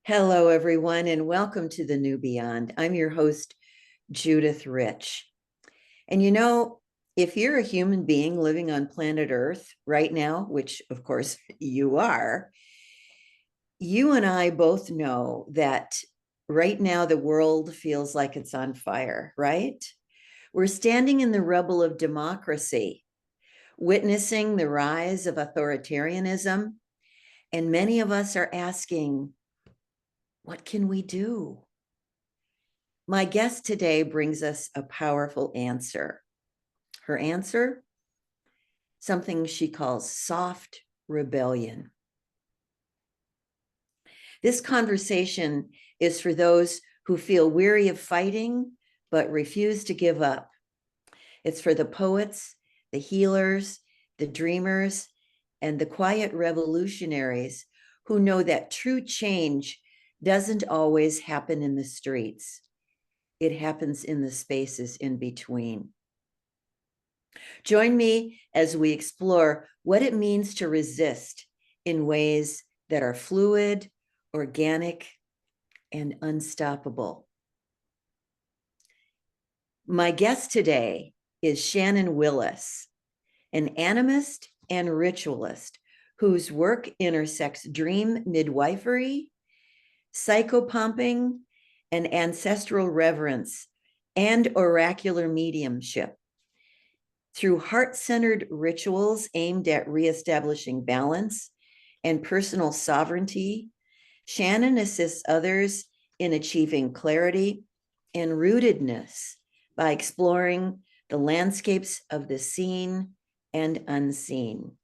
Hello, everyone, and welcome to the New Beyond. I'm your host, Judith Rich. And if you're a human being living on planet Earth right now, which of course you are, you and I both know that right now the world feels like it's on fire, right? We're standing in the rubble of democracy, witnessing the rise of authoritarianism, and many of us are asking, what can we do? My guest today brings us a powerful answer. Her answer? Something she calls soft rebellion. This conversation is for those who feel weary of fighting but refuse to give up. It's for the poets, the healers, the dreamers, and the quiet revolutionaries who know that true change doesn't always happen in the streets. It happens in the spaces in between. Join me as we explore what it means to resist in ways that are fluid, organic, and unstoppable. My guest today is Shannon Willis, an animist and ritualist whose work intersects dream midwifery, psychopumping, and ancestral reverence, and oracular mediumship. Through heart-centered rituals aimed at reestablishing balance and personal sovereignty, Shannon assists others in achieving clarity and rootedness by exploring the landscapes of the seen and unseen.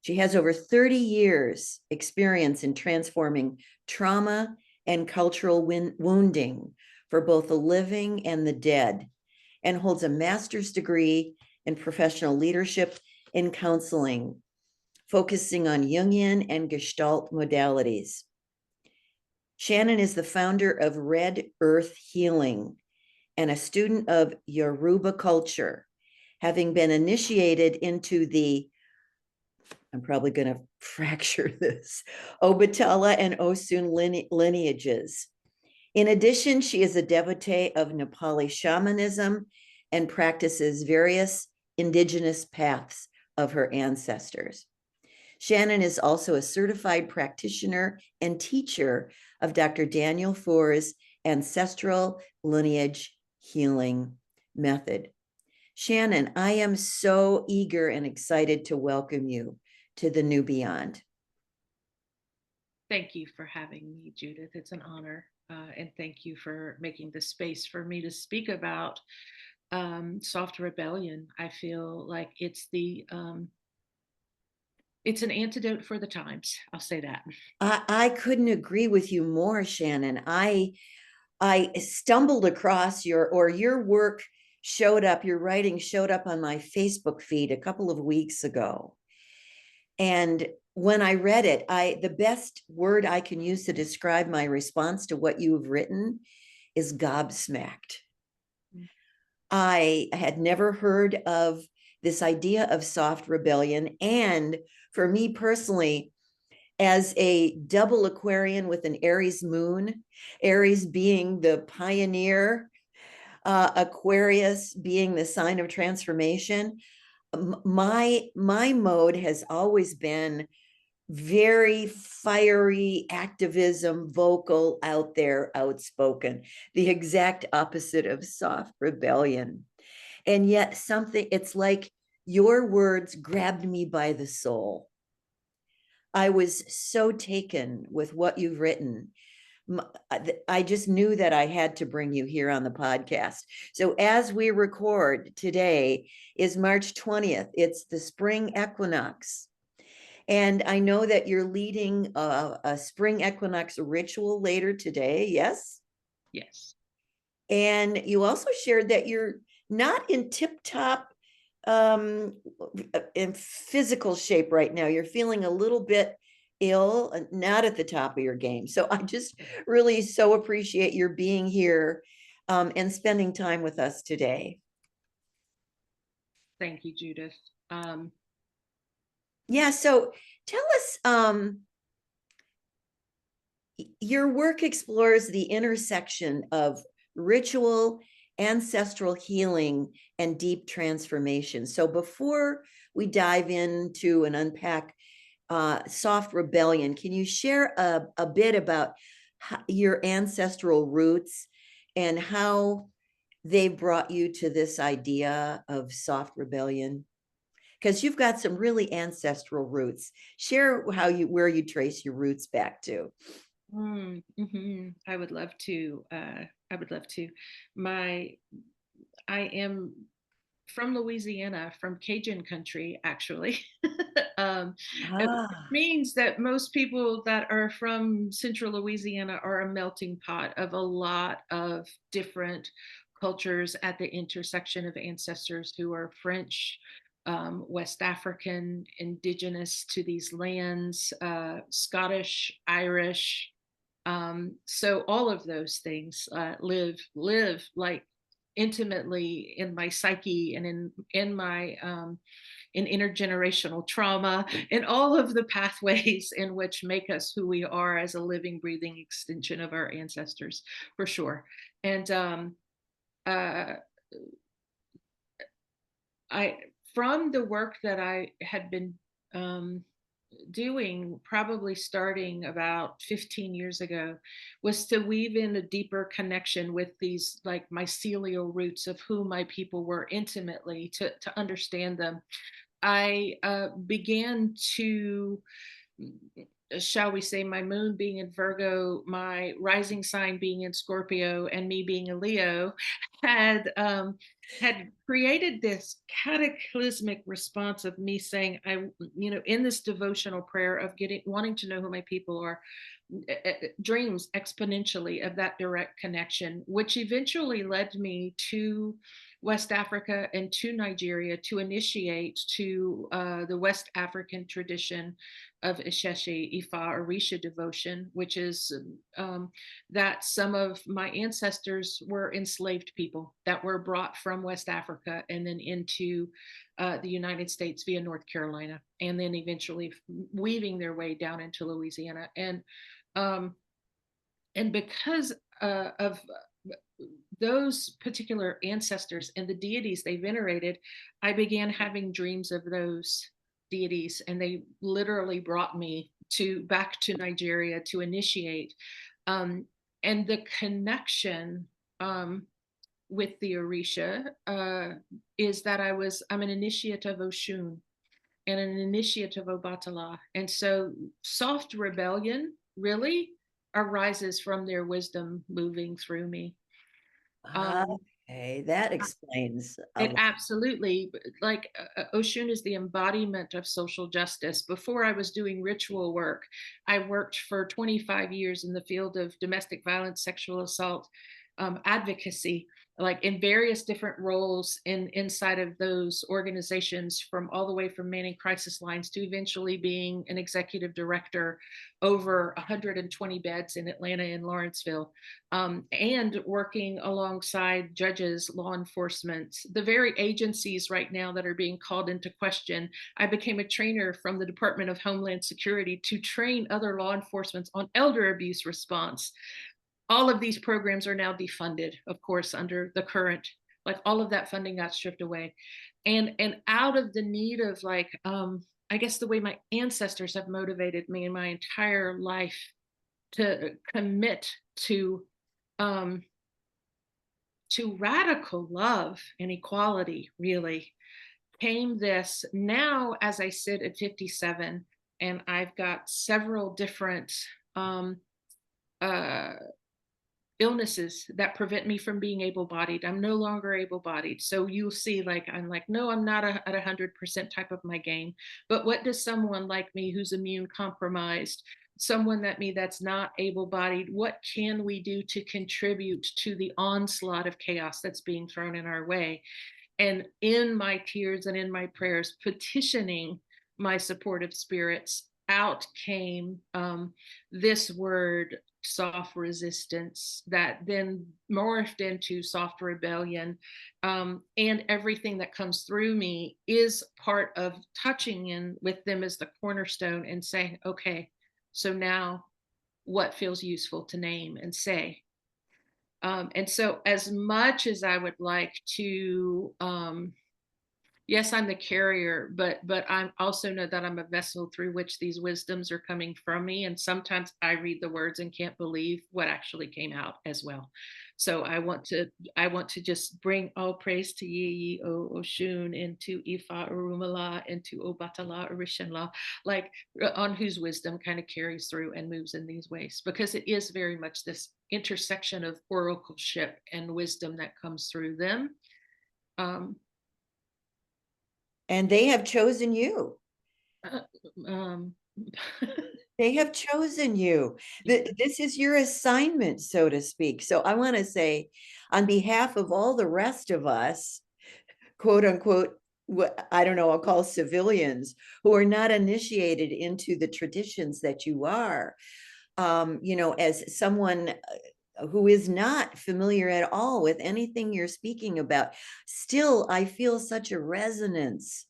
She has over 30 years experience in transforming trauma and cultural wounding for both the living and the dead, and holds a master's degree in professional leadership and counseling, focusing on Jungian and Gestalt modalities. Shannon is the founder of Red Earth Healing and a student of Yoruba culture, having been initiated into the, I'm probably going to fracture this, Obatala and Osun lineages. In addition, she is a devotee of Nepali shamanism and practices various indigenous paths of her ancestors. Shannon is also a certified practitioner and teacher of Dr. Daniel Foor's ancestral lineage healing method. Shannon, I am so eager and excited to welcome you to the New Beyond. Thank you for having me, Judith. It's an honor. And thank you for making the space for me to speak about soft rebellion. I feel like it's an antidote for the times. I'll say that. I couldn't agree with you more, Shannon. I stumbled across your work showed up, your writing showed up on my Facebook feed a couple of weeks ago. And when I read it, the best word I can use to describe my response to what you've written is gobsmacked. I had never heard of this idea of soft rebellion. And for me personally, as a double Aquarian with an Aries moon, Aries being the pioneer, Aquarius being the sign of transformation, my mode has always been very fiery activism, vocal, out there, outspoken, the exact opposite of soft rebellion. And yet it's like your words grabbed me by the soul. I was so taken with what you've written. I just knew that I had to bring you here on the podcast. So as we record, today is March 20th. It's the spring equinox. And I know that you're leading a spring equinox ritual later today, yes? Yes. And you also shared that you're not in tip-top in physical shape right now. You're feeling a little bit ill, not at the top of your game. So I just really so appreciate your being here and spending time with us today. Thank you, Judith. Yeah, so tell us, Your work explores the intersection of ritual, ancestral healing, and deep transformation. So before we dive into and unpack soft rebellion, can you share a bit about your ancestral roots and how they brought you to this idea of soft rebellion? Because you've got some really ancestral roots. Share how you where you trace your roots back to. I would love to. I would love to. My, I am from Louisiana, from Cajun country, actually. um, which Ah, means that most people that are from central Louisiana are a melting pot of a lot of different cultures at the intersection of ancestors who are French, West African, indigenous to these lands, Scottish, Irish. So all of those things live like intimately in my psyche and in my in intergenerational trauma and all of the pathways in which make us who we are as a living, breathing extension of our ancestors, for sure. And uh, I, from the work that I had been um, doing, probably starting about 15 years ago, was to weave in a deeper connection with these like mycelial roots of who my people were intimately, to understand them. I began to, shall we say, my moon being in Virgo, my rising sign being in Scorpio, and me being a Leo, had created this cataclysmic response of me saying, in this devotional prayer of getting, wanting to know who my people are, dreams exponentially of that direct connection, which eventually led me to West Africa and to Nigeria to initiate to the West African tradition of Isheshe, Ifa, Orisha devotion, which is that some of my ancestors were enslaved people that were brought from West Africa and then into the United States via North Carolina, and then eventually weaving their way down into Louisiana. Um, and because of those particular ancestors and the deities they venerated, I began having dreams of those deities, and they literally brought me to back to Nigeria to initiate. Um, and the connection with the Orisha is that I'm an initiate of Oshun and an initiate of Obatala. And so soft rebellion really arises from their wisdom moving through me. Um, okay, that explains a it lot. absolutely, like Oshun is the embodiment of social justice. Before I was doing ritual work, I worked for 25 years in the field of domestic violence, sexual assault, advocacy, like in various different roles inside of those organizations, from all the way from manning crisis lines to eventually being an executive director over 120 beds in Atlanta and Lawrenceville, and working alongside judges, law enforcement, the very agencies right now that are being called into question. I became a trainer from the Department of Homeland Security to train other law enforcement on elder abuse response. All of these programs are now defunded, of course, under the current, like all of that funding got stripped away. And out of the need of like, I guess the way my ancestors have motivated me in my entire life to commit um, to radical love and equality, really, came this now as I sit at 57, and I've got several different um, uh, illnesses that prevent me from being able-bodied. I'm no longer able-bodied. So you'll see, like, I'm like, no, I'm not at 100% type of my game. But what does someone like me who's immune compromised, someone that me that's not able-bodied, what can we do to contribute to the onslaught of chaos that's being thrown in our way? And in my tears and in my prayers, petitioning my supportive spirits, out came this word, soft resistance, that then morphed into soft rebellion. And everything that comes through me is part of touching in with them as the cornerstone and saying, okay, so now what feels useful to name and say. And so, as much as I would like to, yes, I'm the carrier, but I also know that I'm a vessel through which these wisdoms are coming from me. And sometimes I read the words and can't believe what actually came out as well. So I want to just bring all praise to Yi O Oshun, into Ifa Urumala, into Obatala Orishanla, like on whose wisdom kind of carries through and moves in these ways, because it is very much this intersection of oracleship and wisdom that comes through them. Um, And they have chosen you. Uh, um, They have chosen you. This is your assignment, so to speak. So I want to say, on behalf of all the rest of us, quote unquote, what I don't know, I'll call civilians who are not initiated into the traditions that you are, as someone who is not familiar at all with anything you're speaking about, still, I feel such a resonance.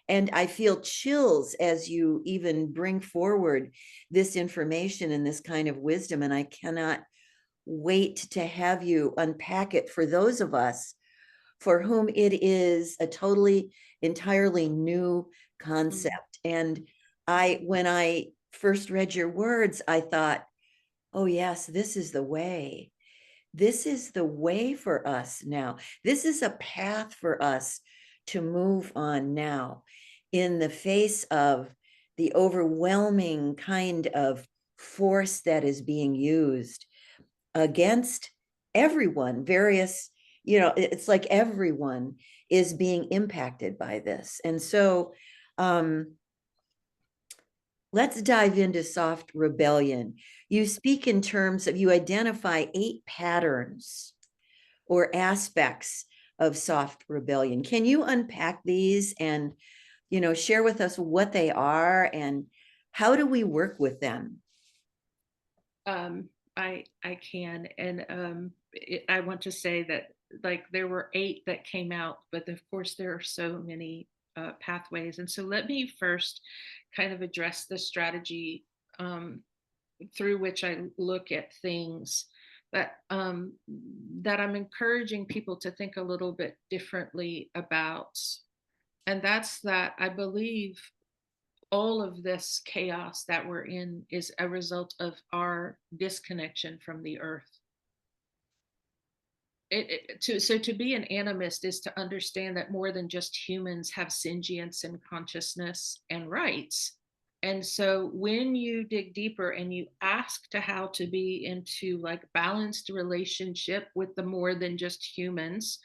And I feel chills as you even bring forward this information and this kind of wisdom. And I cannot wait to have you unpack it for those of us for whom it is a totally, entirely new concept. And when I first read your words, I thought, oh, yes, this is the way. This is the way for us now. This is a path for us to move on now in the face of the overwhelming kind of force that is being used against everyone. It's like everyone is being impacted by this. And so let's dive into soft rebellion. You speak in terms of, you identify 8 patterns or aspects of soft rebellion. Can you unpack these and, share with us what they are and how do we work with them? I can, and I want to say that, like, there were 8 that came out, but of course there are so many pathways. And so let me first kind of address the strategy through which I look at things, that I'm encouraging people to think a little bit differently about. And that's that I believe all of this chaos that we're in is a result of our disconnection from the earth. So to be an animist is to understand that more than just humans have sentience and consciousness and rights. And so when you dig deeper and you ask to how to be into like balanced relationship with the more than just humans,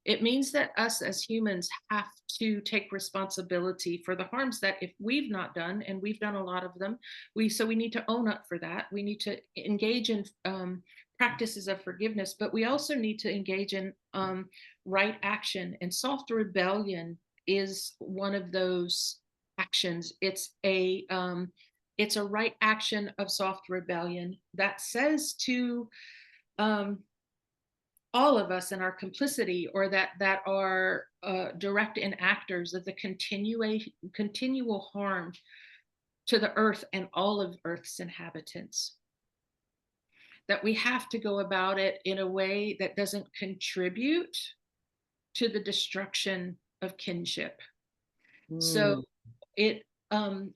it means that us as humans have to take responsibility for the harms that if we've not done, and we've done a lot of them, we need to own up for that. We need to engage in practices of forgiveness, but we also need to engage in right action. And soft rebellion is one of those actions. It's a right action of soft rebellion that says to all of us in our complicity, or that are direct enactors of the continual harm to the earth and all of Earth's inhabitants, that we have to go about it in a way that doesn't contribute to the destruction of kinship. So it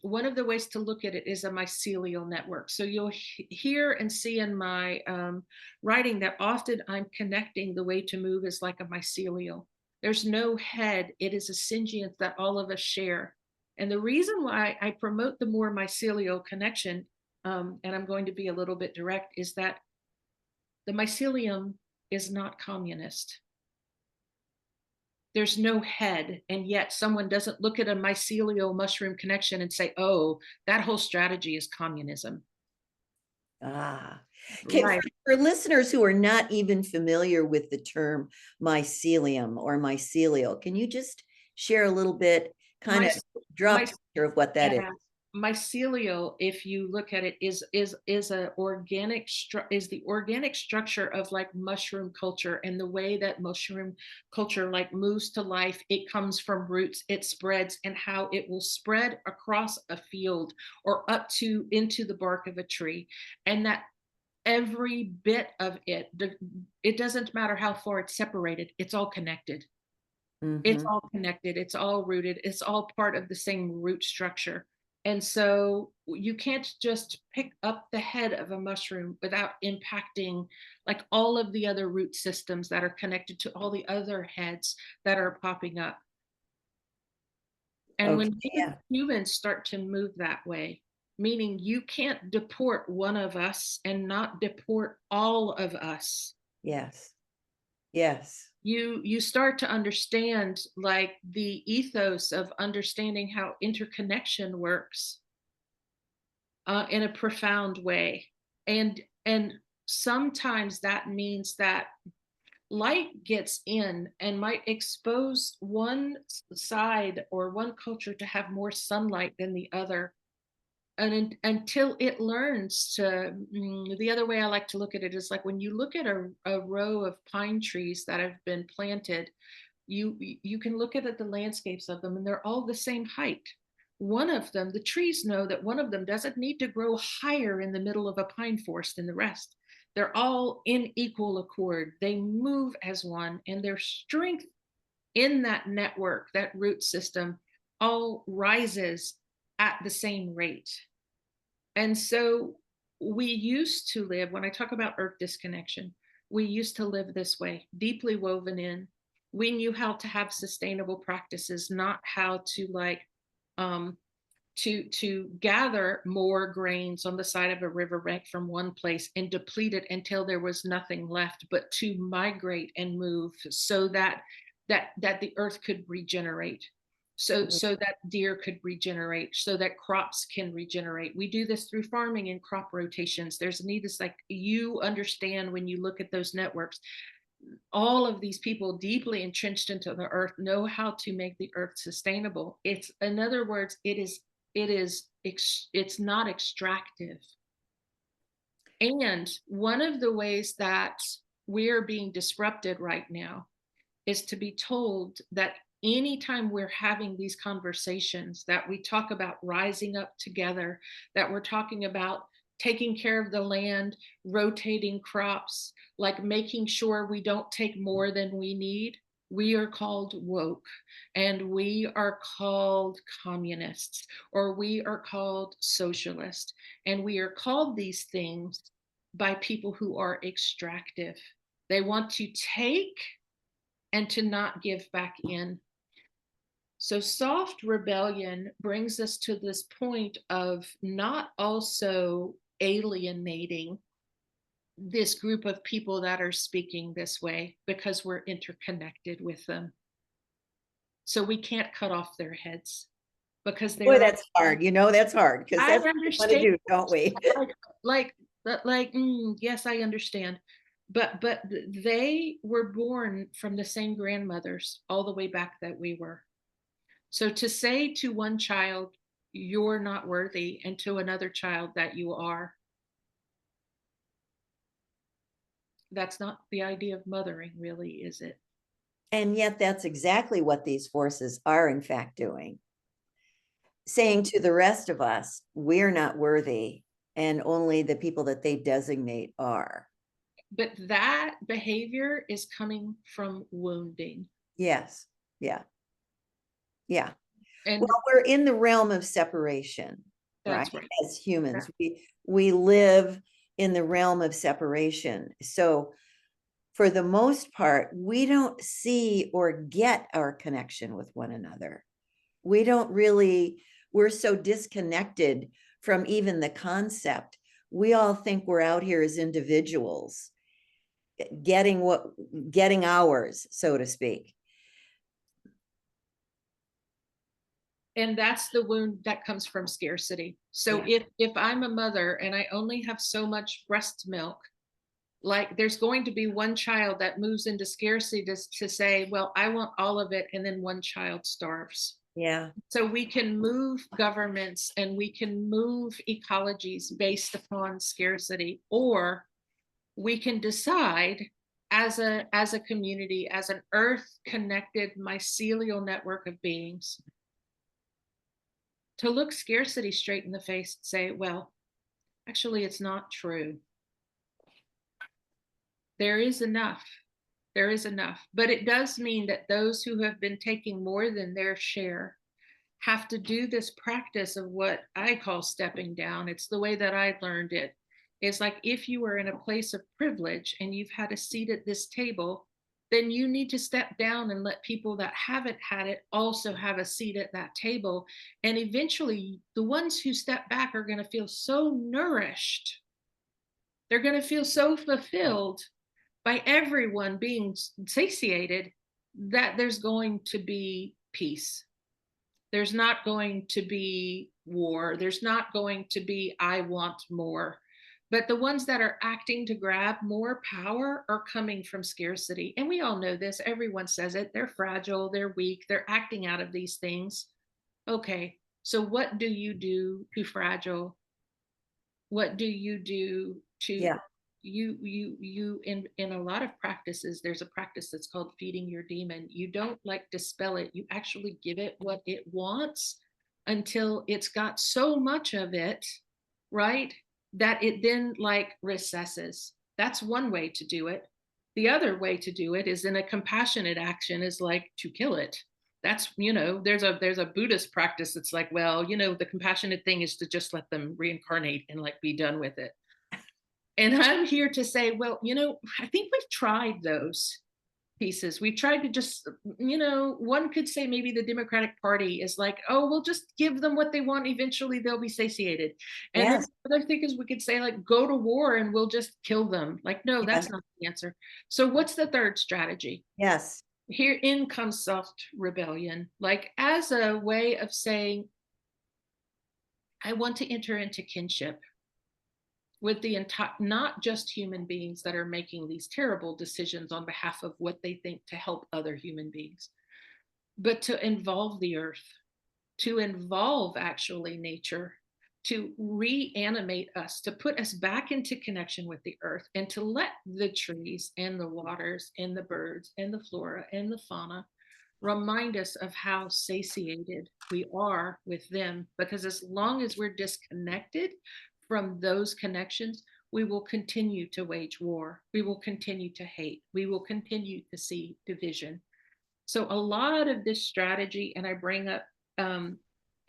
one of the ways to look at it is a mycelial network. So you'll hear and see in my writing that often I'm connecting the way to move is like a mycelial. There's no head. It is a sentience that all of us share. And the reason why I promote the more mycelial connection, and I'm going to be a little bit direct, is that the mycelium is not communist. There's no head, and yet someone doesn't look at a mycelial mushroom connection and say, oh, that whole strategy is communism. Okay, Right. for listeners who are not even familiar with the term mycelium or mycelial, can you just share a little bit, kind My, of draw a my, picture of what that is? yeah. mycelial, if you look at it, is a organic is the organic structure of like mushroom culture, and the way that mushroom culture like moves to life. It comes from roots, it spreads, and how it will spread across a field or up to into the bark of a tree. And that every bit of it, it doesn't matter how far it's separated, it's all connected. It's Mm-hmm. all connected, it's all rooted, it's all part of the same root structure. And so you can't just pick up the head of a mushroom without impacting like all of the other root systems that are connected to all the other heads that are popping up. And Okay. when we Yeah. humans start to move that way, meaning you can't deport one of us and not deport all of us, Yes. Yes. you start to understand like the ethos of understanding how interconnection works in a profound way. And sometimes that means that light gets in and might expose one side or one culture to have more sunlight than the other, and until it learns to, the other way I like to look at it is like when you look at a row of pine trees that have been planted, you can look at the landscapes of them and they're all the same height. One of them, the trees know that one of them doesn't need to grow higher in the middle of a pine forest than the rest. They're all in equal accord, they move as one, and their strength in that network, that root system, all rises at the same rate. And so we used to live, when I talk about earth disconnection, we used to live this way, deeply woven in. We knew how to have sustainable practices, not how to like um, to gather more grains on the side of a riverbank from one place and deplete it until there was nothing left, but to migrate and move so that the earth could regenerate, so that deer could regenerate, so that crops can regenerate. We do this through farming and crop rotations. There's a need. It's like you understand when you look at those networks, all of these people deeply entrenched into the earth know how to make the earth sustainable. It's, in other words, it's not extractive. And one of the ways that we're being disrupted right now is to be told that anytime we're having these conversations, that we talk about rising up together, that we're talking about taking care of the land, rotating crops, like making sure we don't take more than we need, we are called woke, and we are called communists, or we are called socialist, and we are called these things by people who are extractive. They want to take and to not give back in. So soft rebellion brings us to this point of not also alienating this group of people that are speaking this way, because we're interconnected with them. So we can't cut off their heads because Boy, they're, that's hard. That's hard because I that's what we want to understand, do, don't we? like yes, I understand, but they were born from the same grandmothers all the way back that we were. So to say to one child, you're not worthy, and to another child that you are, that's not the idea of mothering, really, is it? And yet that's exactly what these forces are in fact doing. Saying to the rest of us, we're not worthy, and only the people that they designate are. But that behavior is coming from wounding. Yes. Yeah. Yeah. Well, And we're in the realm of separation, right? that's right. As humans, we live in the realm of separation. So for the most part, we don't see or get our connection with one another. We don't really, we're so disconnected from even the concept. We all think we're out here as individuals, getting ours, so to speak. And that's the wound that comes from scarcity. So Yeah. if I'm a mother and I only have so much breast milk, like there's going to be one child that moves into scarcity to say, well, I want all of it, and then one child starves. Yeah. So we can move governments and we can move ecologies based upon scarcity, or we can decide as a community, as an earth connected mycelial network of beings, to look scarcity straight in the face and say, well, actually, it's not true. There is enough. There is enough. But it does mean that those who have been taking more than their share have to do this practice of what I call stepping down. It's the way that I learned it. It's like if you are in a place of privilege and you've had a seat at this table, then you need to step down and let people that haven't had it also have a seat at that table. And eventually, the ones who step back are going to feel so nourished. They're going to feel so fulfilled by everyone being satiated that there's going to be peace. There's not going to be war. There's not going to be, I want more. But the ones that are acting to grab more power are coming from scarcity. And we all know this. Everyone says it. They're fragile. They're weak. They're acting out of these things. Okay. So what do you do to fragile? What do you do to Yeah. you in a lot of practices, there's a practice that's called feeding your demon. You don't like dispel it, you actually give it what it wants until it's got so much of it, right, that it then like recesses. That's one way to do it. The other way to do it is in a compassionate action, is like to kill it. That's, there's a Buddhist practice that's like, well, the compassionate thing is to just let them reincarnate and like be done with it. And I'm here to say, well, I think we've tried those pieces. We've tried to just, one could say maybe the Democratic Party is like, oh, we'll just give them what they want. Eventually they'll be satiated. And then Yes. the other thing is we could say, like, go to war and we'll just kill them. Like, no, that's Yes. not the answer. So what's the third strategy? Yes. Herein comes soft rebellion, like as a way of saying, I want to enter into kinship with the entire, not just human beings that are making these terrible decisions on behalf of what they think to help other human beings, but to involve the earth, to involve actually nature, to reanimate us, to put us back into connection with the earth, and to let the trees and the waters and the birds and the flora and the fauna remind us of how satiated we are with them. Because as long as we're disconnected from those connections, we will continue to wage war. We will continue to hate. We will continue to see division. So a lot of this strategy, and I bring up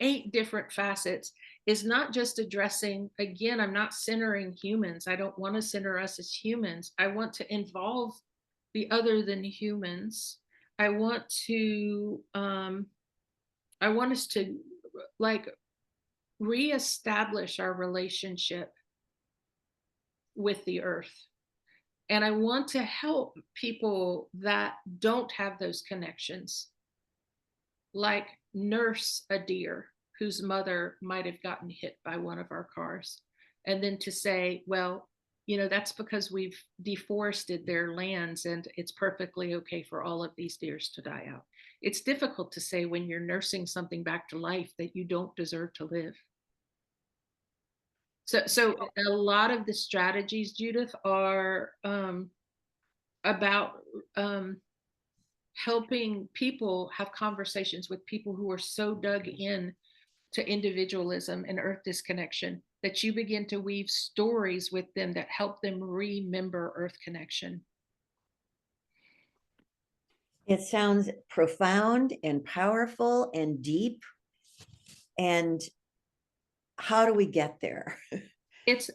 8 different facets, is not just addressing, again, I'm not centering humans. I don't want to center us as humans. I want to involve the other than humans. I want us to like reestablish our relationship with the earth. And I want to help people that don't have those connections, like nurse a deer whose mother might have gotten hit by one of our cars. And then to say, well, that's because we've deforested their lands and it's perfectly okay for all of these deers to die out. It's difficult to say when you're nursing something back to life that you don't deserve to live. So a lot of the strategies, Judith, are about helping people have conversations with people who are so dug in to individualism and earth disconnection that you begin to weave stories with them that help them remember earth connection. It sounds profound and powerful and deep. And how do we get there? It's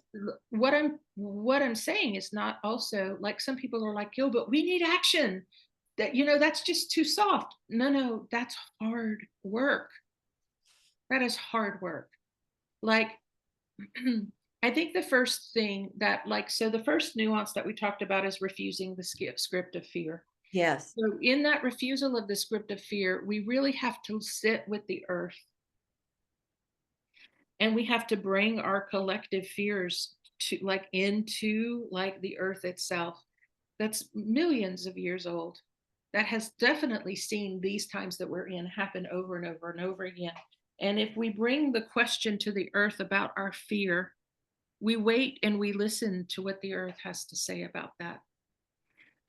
what I'm saying is not also like some people are like, yo, but we need action. That that's just too soft. No, that's hard work. That is hard work. Like I think the first thing that so the first nuance that we talked about is refusing the script of fear. Yes. So in that refusal of the script of fear, we really have to sit with the earth. And we have to bring our collective fears to into the earth itself. That's millions of years old. that has definitely seen these times that we're in happen over and over and over again. And if we bring the question to the earth about our fear, we wait and we listen to what the earth has to say about that.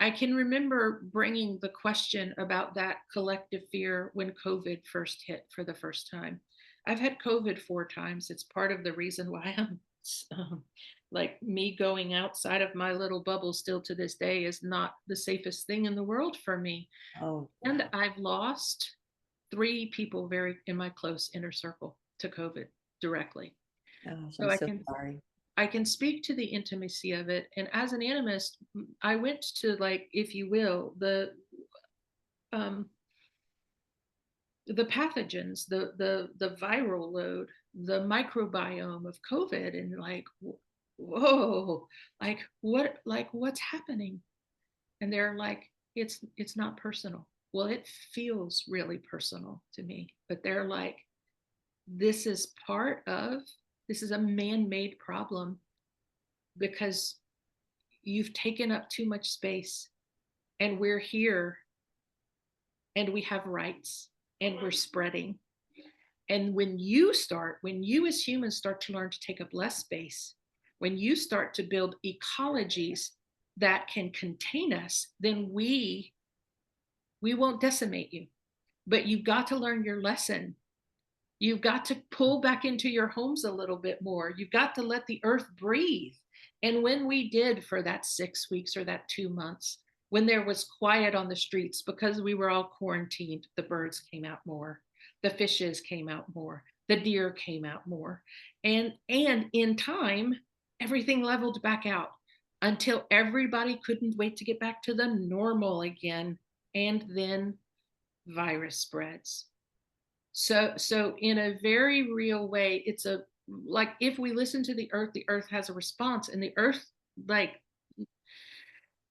I can remember bringing the question about that collective fear when COVID first hit for the first time. I've had COVID 4 times. It's part of the reason why I'm like me going outside of my little bubble still to this day is not the safest thing in the world for me. Oh, And wow. I've lost 3 people very in my close inner circle to COVID directly. Gosh, So I'm so sorry. I can speak to the intimacy of it. And as an animist, I went to, like, if you will, um, the pathogens, the viral load, the microbiome of COVID, and like, whoa, like what's happening? And they're like, it's not personal. Well, it feels really personal to me, but they're like, this is part of this is a man-made problem because you've taken up too much space, and we're here, and we have rights, and we're spreading. And when you as humans start to learn to take up less space, when you start to build ecologies that can contain us, then we won't decimate you. But you've got to learn your lesson. You've got to pull back into your homes a little bit more. You've got to let the earth breathe. And when we did for that 6 weeks or that 2 months, when there was quiet on the streets because we were all quarantined, the birds came out more, the fishes came out more, the deer came out more. And in time, everything leveled back out until everybody couldn't wait to get back to the normal again. And then virus spreads. So in a very real way, it's a like if we listen to the earth has a response, and the earth, like,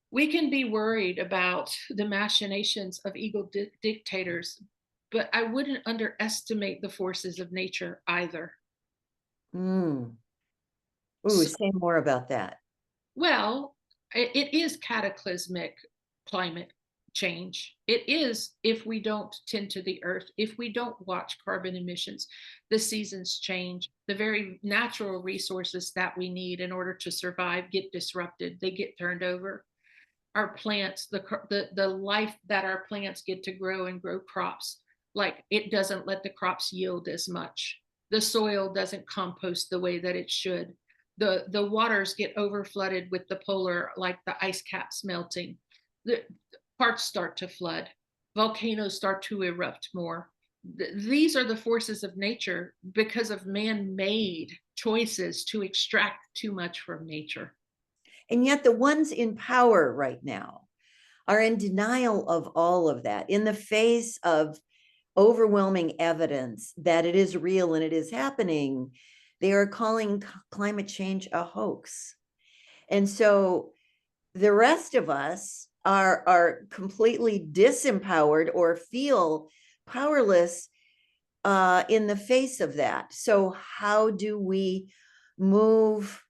we can be worried about the machinations of ego dictators, but I wouldn't underestimate the forces of nature either. Mm. Ooh, So, say more about that. well, it is cataclysmic climate change. It is if we don't tend to the earth, if we don't watch carbon emissions, the seasons change. The very natural resources that we need in order to survive get disrupted, they get turned over. Our plants, the life that our plants get to grow and grow crops, like, it doesn't let the crops yield as much. The soil doesn't compost the way that it should. The waters get over flooded with the polar, like the ice caps melting. The parts start to flood. Volcanoes start to erupt more. These are the forces of nature because of man-made choices to extract too much from nature. And yet the ones in power right now are in denial of all of that in the face of overwhelming evidence that it is real and it is happening. They are calling climate change a hoax. And so the rest of us are completely disempowered or feel powerless in the face of that. So move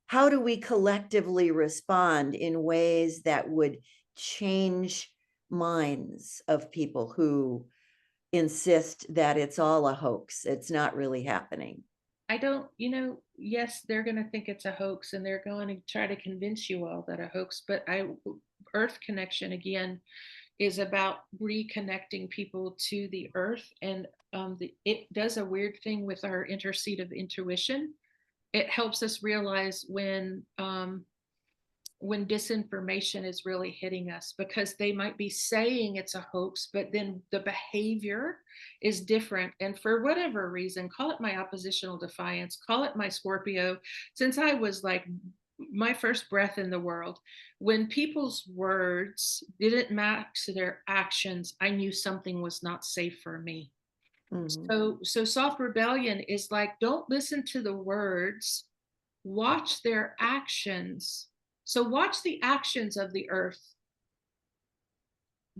how do we collectively respond in ways that would change minds of people who insist that it's all a hoax, it's not really happening? I don't, yes, they're going to think it's a hoax, and they're going to try to convince you all that a hoax, but Earth Connection, again, is about reconnecting people to the earth. And it does a weird thing with our interseed of intuition. It helps us realize when disinformation is really hitting us, because they might be saying it's a hoax, but then the behavior is different. And for whatever reason, call it my oppositional defiance, call it my Scorpio, since I was like my first breath in the world, when people's words didn't match their actions, I knew something was not safe for me. Mhm. So soft rebellion is like, don't listen to the words, watch their actions. So watch the actions of the earth.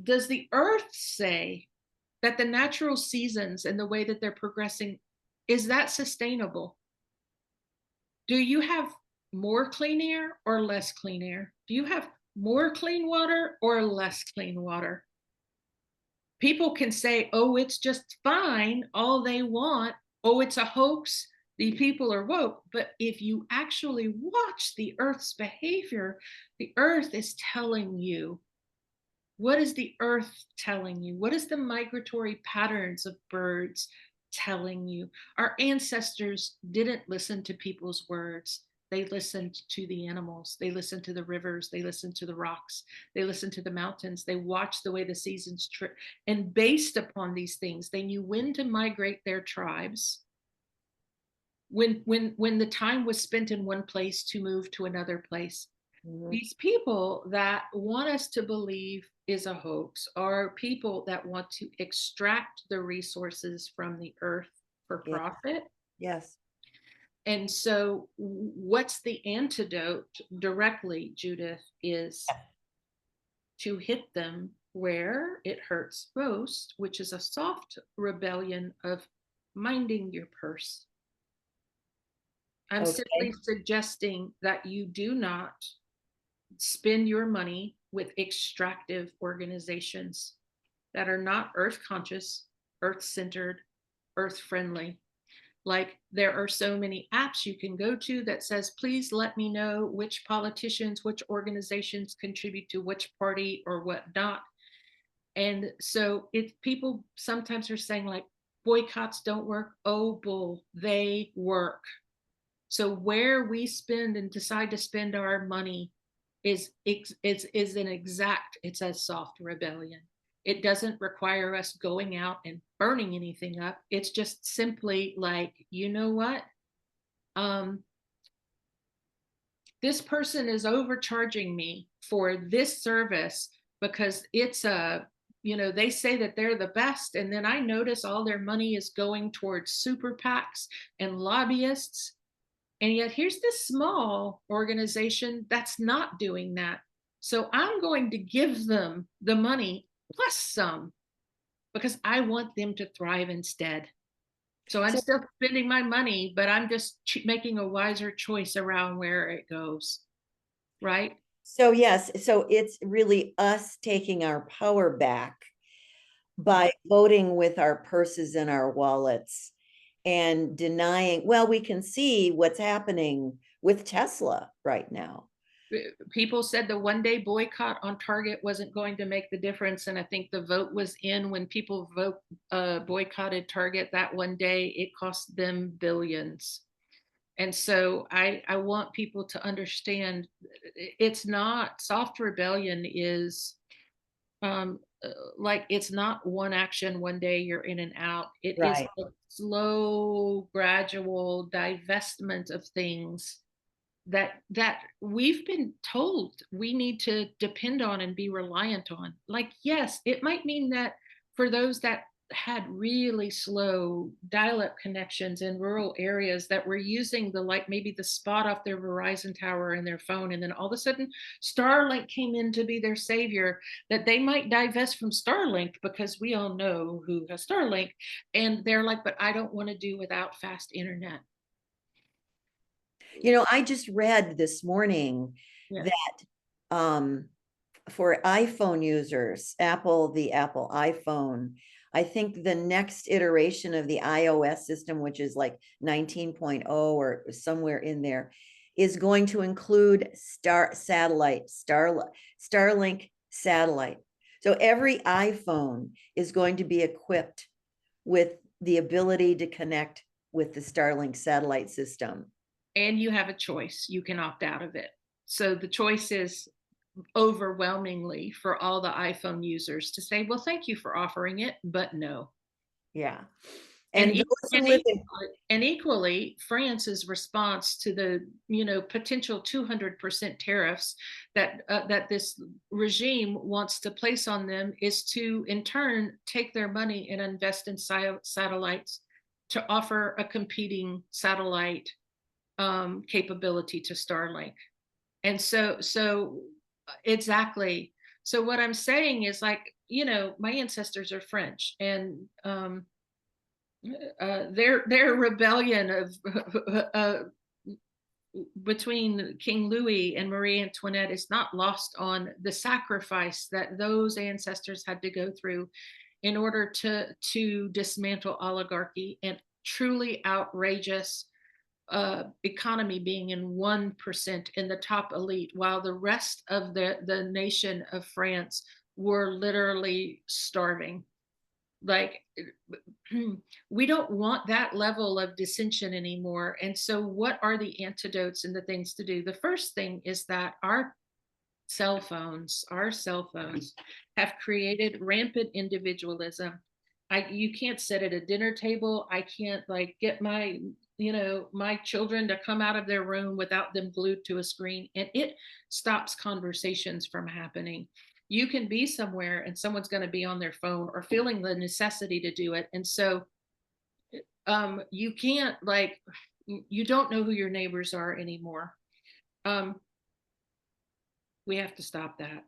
Does the earth say that the natural seasons and the way that they're progressing, is that sustainable? Do you have more clean air or less clean air? Do you have more clean water or less clean water? people can say, oh, it's just fine, all they want. Oh, it's a hoax. The people are woke. But if you actually watch the Earth's behavior, the Earth is telling you. What is the Earth telling you? What is the migratory patterns of birds telling you? Our ancestors didn't listen to people's words. They listened to the animals. They listened to the rivers. They listened to the rocks. They listened to the mountains. They watched the way the seasons trip. And based upon these things, they knew when to migrate their tribes, when the time was spent in one place to move to another place. These people that want us to believe is a hoax are people that want to extract the resources from the earth for Yeah. profit. Yes. And so, what's the antidote directly, Judith, is to hit them where it hurts most, which is a soft rebellion of minding your purse. I'm simply suggesting that you do not spend your money with extractive organizations that are not earth conscious, earth centered, earth friendly. Like there are so many apps you can go to that says, please let me know which politicians, which organizations contribute to which party or what not. And so if people sometimes are saying like boycotts don't work, oh bull, they work. So where we spend and decide to spend our money is an exact, it's a soft rebellion. It doesn't require us going out and burning anything up. It's just simply like, you know what? This person is overcharging me for this service because it's a, they say that they're the best. And then I notice all their money is going towards super PACs and lobbyists. And yet here's this small organization that's not doing that. So I'm going to give them the money plus some because I want them to thrive instead. So I'm still spending my money, but I'm just making a wiser choice around where it goes. Right? So yes, so it's really us taking our power back by voting with our purses and our wallets and denying, well, we can see what's happening with Tesla right now. People said the one-day boycott on Target wasn't going to make the difference, and I think the vote was in when people boycotted Target that one day. It cost them billions. And so I want people to understand it's not, soft rebellion is like, it's not one action, one day you're in and out. It is a slow, gradual divestment of things that we've been told we need to depend on and be reliant on. Like, yes, it might mean that for those that had really slow dial-up connections in rural areas that were using the, like maybe the spot off their Verizon tower in their phone, and then all of a sudden Starlink came in to be their savior, that they might divest from Starlink because we all know who has Starlink, and they're like, but I don't want to do without fast internet. I just read this morning that for iPhone users, the Apple iPhone, I think the next iteration of the iOS system, which is like 19.0 or somewhere in there, is going to include Starlink satellite. So every iPhone is going to be equipped with the ability to connect with the Starlink satellite system. And you have a choice. You can opt out of it. So the choice is overwhelmingly for all the iPhone users to say, well, thank you for offering it, but no. Yeah. And equally, France's response to the potential 200% tariffs that this regime wants to place on them is to in turn take their money and invest in satellites to offer a competing satellite capability to Starlink. And so exactly. So what I'm saying is, like, my ancestors are French, and their rebellion of between King Louis and Marie Antoinette is not lost on the sacrifice that those ancestors had to go through in order to dismantle oligarchy and truly outrageous economy being in 1% in the top elite, while the rest of the nation of France were literally starving. Like, we don't want that level of dissension anymore. And so what are the antidotes and the things to do? The first thing is that our cell phones have created rampant individualism. You can't sit at a dinner table. I can't like get my children to come out of their room without them glued to a screen, and it stops conversations from happening. You can be somewhere and someone's going to be on their phone or feeling the necessity to do it. And so you can't you don't know who your neighbors are anymore. We have to stop that.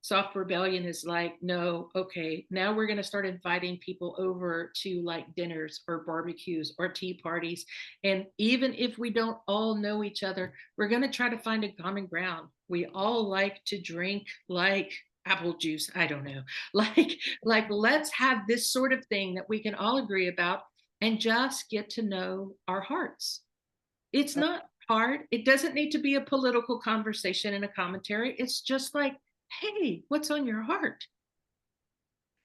Soft rebellion is like, no, okay, now we're going to start inviting people over to like dinners or barbecues or tea parties. And even if we don't all know each other, we're going to try to find a common ground. We all like to drink like apple juice. I don't know. Like let's have this sort of thing that we can all agree about and just get to know our hearts. It's not hard. It doesn't need to be a political conversation and a commentary. It's just like, hey, what's on your heart?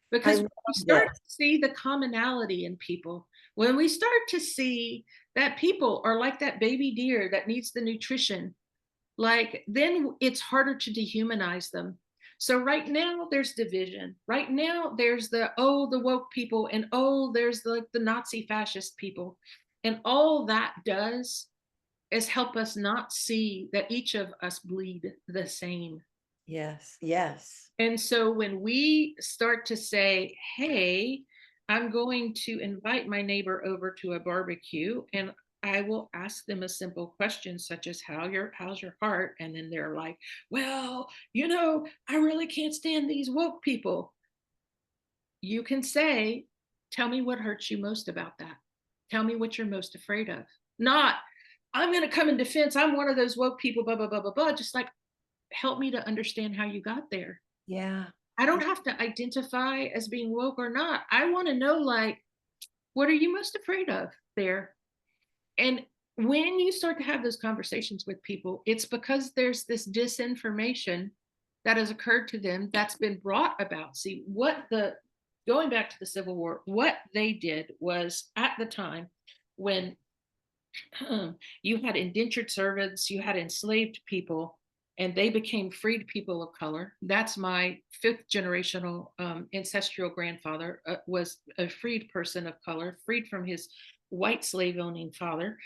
Because when we start to see the commonality in people, when we start to see that people are like that baby deer that needs the nutrition, like then it's harder to dehumanize them. So right now there's division. Right now there's the woke people, and there's the Nazi fascist people. And all that does is help us not see that each of us bleed the same. Yes, yes. And so when we start to say, hey, I'm going to invite my neighbor over to a barbecue, and I will ask them a simple question such as how's your heart? And then they're like, well, I really can't stand these woke people. You can say, tell me what hurts you most about that. Tell me what you're most afraid of. Not, I'm going to come in defense. I'm one of those woke people, blah, blah, blah, blah, blah. Just like, help me to understand how you got there. Yeah. I don't have to identify as being woke or not. I want to know, like, what are you most afraid of there? And when you start to have those conversations with people, it's because there's this disinformation that has occurred to them that's been brought about. See, going back to the Civil War, what they did was at the time when you had indentured servants, you had enslaved people, and they became freed people of color. That's my fifth generational ancestral grandfather was a freed person of color, freed from his white slave owning father.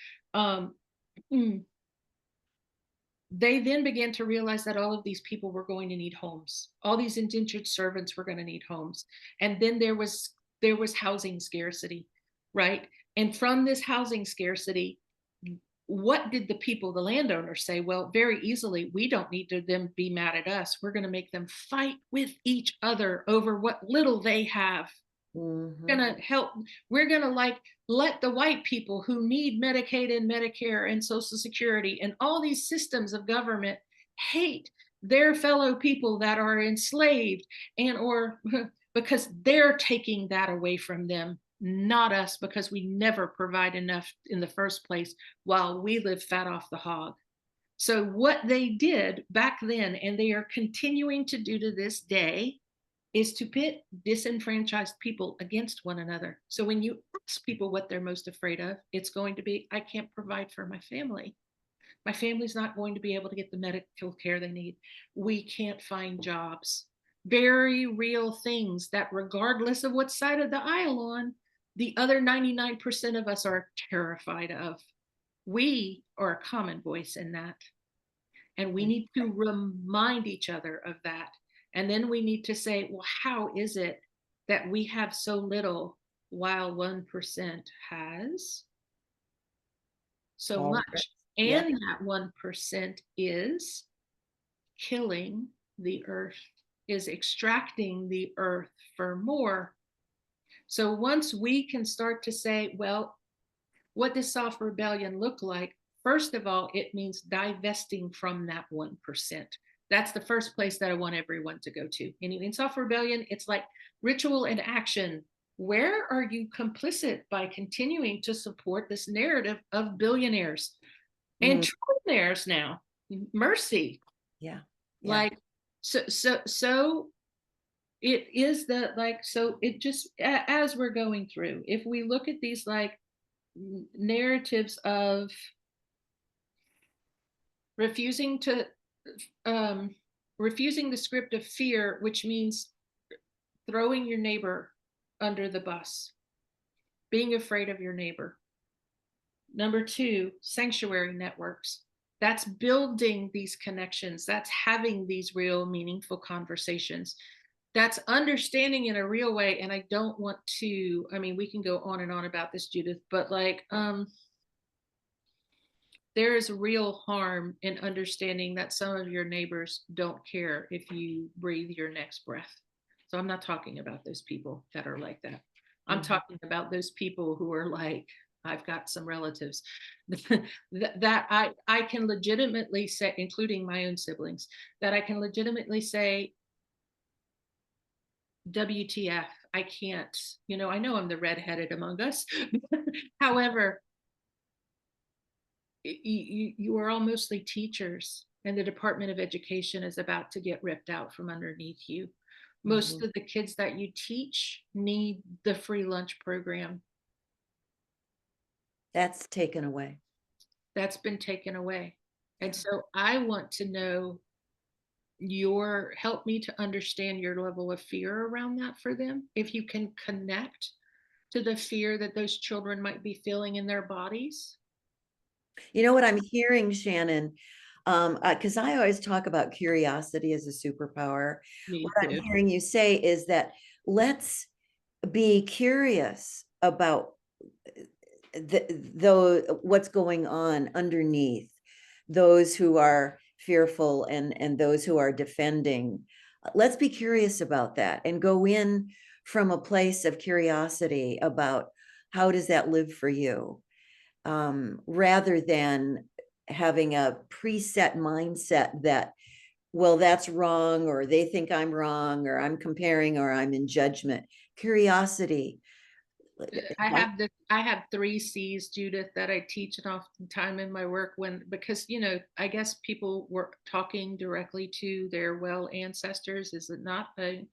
They then began to realize that all of these people were going to need homes. All these indentured servants were going to need homes. And then there was housing scarcity, right? And from this housing scarcity, what did the landowners say? Well, very easily, we don't need to them be mad at us. We're going to make them fight with each other over what little they have. Mm-hmm. We're going to let the white people who need Medicaid and Medicare and Social Security and all these systems of government hate their fellow people that are enslaved or because they're taking that away from them, not us, because we never provide enough in the first place while we live fat off the hog. So what they did back then, and they are continuing to do to this day, is to pit disenfranchised people against one another. So when you ask people what they're most afraid of, it's going to be, I can't provide for my family. My family's not going to be able to get the medical care they need. We can't find jobs. Very real things that regardless of what side of the aisle on, the other 99% of us are terrified of. We are a common voice in that. And we need to remind each other of that. And then we need to say, well, how is it that we have so little while 1% has so much? And that 1% is killing the earth, is extracting the earth for more. So once we can start to say, well, what does soft rebellion look like? First of all, it means divesting from that 1%. That's the first place that I want everyone to go to. Anyway, in Soft Rebellion, it's like ritual and action. Where are you complicit by continuing to support this narrative of billionaires and trillionaires now? Mercy. Yeah. Yeah. Like, so it is that, like, so it just, as we're going through, if we look at these like narratives of refusing to um refusing the script of fear, which means throwing your neighbor under the bus, being afraid of your neighbor. Number two, sanctuary networks. That's building these connections. That's having these real meaningful conversations. That's understanding in a real way. And I don't want to, I mean, we can go on and on about this, Judith, but like, there is real harm in understanding that some of your neighbors don't care if you breathe your next breath. So I'm not talking about those people that are like that. I'm talking about those people who are like, I've got some relatives that I can legitimately say, including my own siblings, that I can legitimately say, WTF, I can't, I know I'm the redheaded among us. However, you are all mostly teachers, and the Department of Education is about to get ripped out from underneath you. Most of the kids that you teach need the free lunch program. That's taken away. That's been taken away. And so I want to know help me to understand your level of fear around that for them. If you can connect to the fear that those children might be feeling in their bodies. You know what I'm hearing, Shannon? Because I always talk about curiosity as a superpower. Me What I'm too. hearing you say is that let's be curious about what's going on underneath, those who are fearful and those who are defending. Let's be curious about that and go in from a place of curiosity about how does that live for you, rather than having a preset mindset that, well, that's wrong, or they think I'm wrong, or I'm comparing, or I'm in judgment. Curiosity. I have 3 C's, Judith, that I teach and often time in my work because I guess people were talking directly to their well ancestors. Is it not a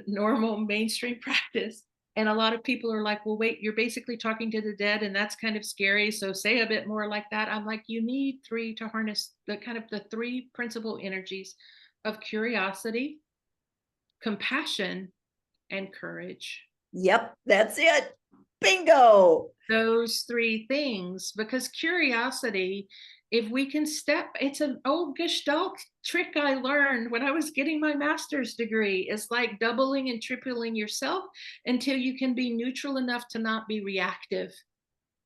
normal mainstream practice? And a lot of people are like, well, wait, you're basically talking to the dead, and that's kind of scary. So say a bit more like that. I'm like, you need 3 to harness the 3 principal energies of curiosity, compassion, and courage. Yep, that's it. Bingo. Those 3 things, because curiosity, if we can it's an old Gestalt trick I learned when I was getting my master's degree. It's like doubling and tripling yourself until you can be neutral enough to not be reactive.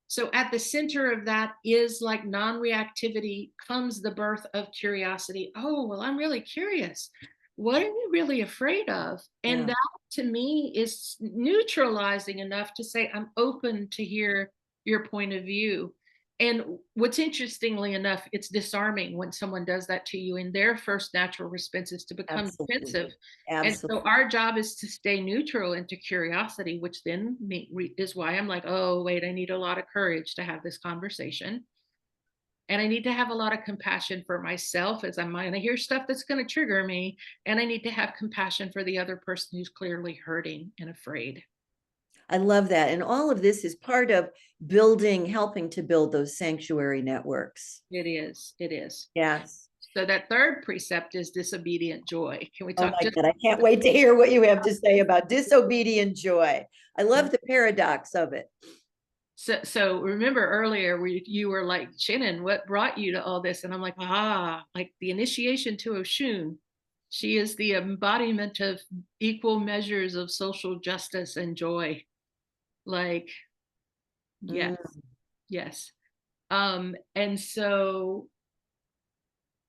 So at the center of that is like non-reactivity comes the birth of curiosity. Oh, well, I'm really curious. What are you really afraid of? And that to me is neutralizing enough to say, I'm open to hear your point of view. And what's interestingly enough, it's disarming when someone does that to you, and their first natural response is to become defensive. And so our job is to stay neutral into curiosity, which then is why I'm like, oh, wait, I need a lot of courage to have this conversation. And I need to have a lot of compassion for myself as I'm going to hear stuff that's going to trigger me. And I need to have compassion for the other person who's clearly hurting and afraid. I love that. And all of this is part of helping to build those sanctuary networks. It is. It is. Yes. So that third precept is disobedient joy. Can we talk? Oh my God, I can't wait to hear what you have to say about disobedient joy. I love the paradox of it. So remember earlier where you were like, Shannon, what brought you to all this? And I'm like, like the initiation to Oshun. She is the embodiment of equal measures of social justice and joy. Like, yes, yes. And so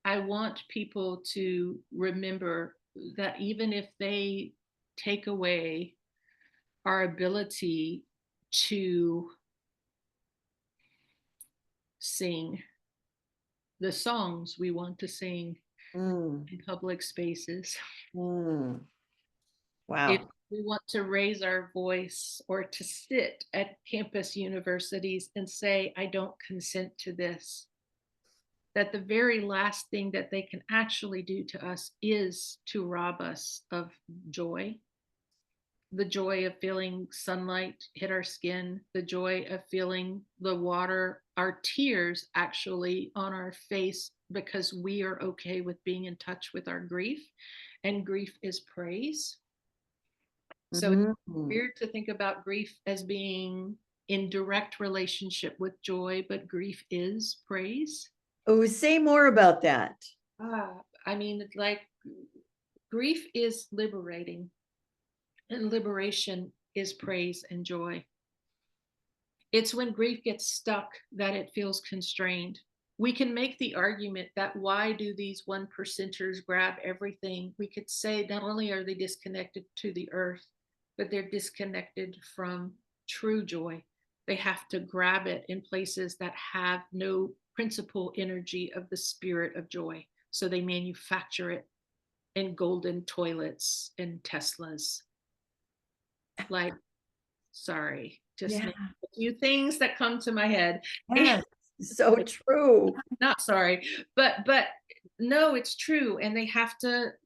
I want people to remember that even if they take away our ability to sing the songs we want to sing, Mm, in public spaces. mm. If Wow. we want to raise our voice or to sit at campus universities and say, I don't consent to this, that the very last thing that they can actually do to us is to rob us of joy, the joy of feeling sunlight hit our skin, the joy of feeling the water, our tears actually on our face because we are okay with being in touch with our grief. And grief is praise. So it's Mm. weird to think about grief as being in direct relationship with joy, but grief is praise. Oh, say more about that. I mean, like grief is liberating, and liberation is praise and joy. It's when grief gets stuck that it feels constrained. We can make the argument that why do these one percenters grab everything? We could say not only are they disconnected to the earth, but they're disconnected from true joy. They have to grab it in places that have no principal energy of the spirit of joy. So they manufacture it in golden toilets and Teslas. Like, sorry, just Yeah. name a few things that come to my head. Yes. So true. Not sorry, but no, it's true, and they have to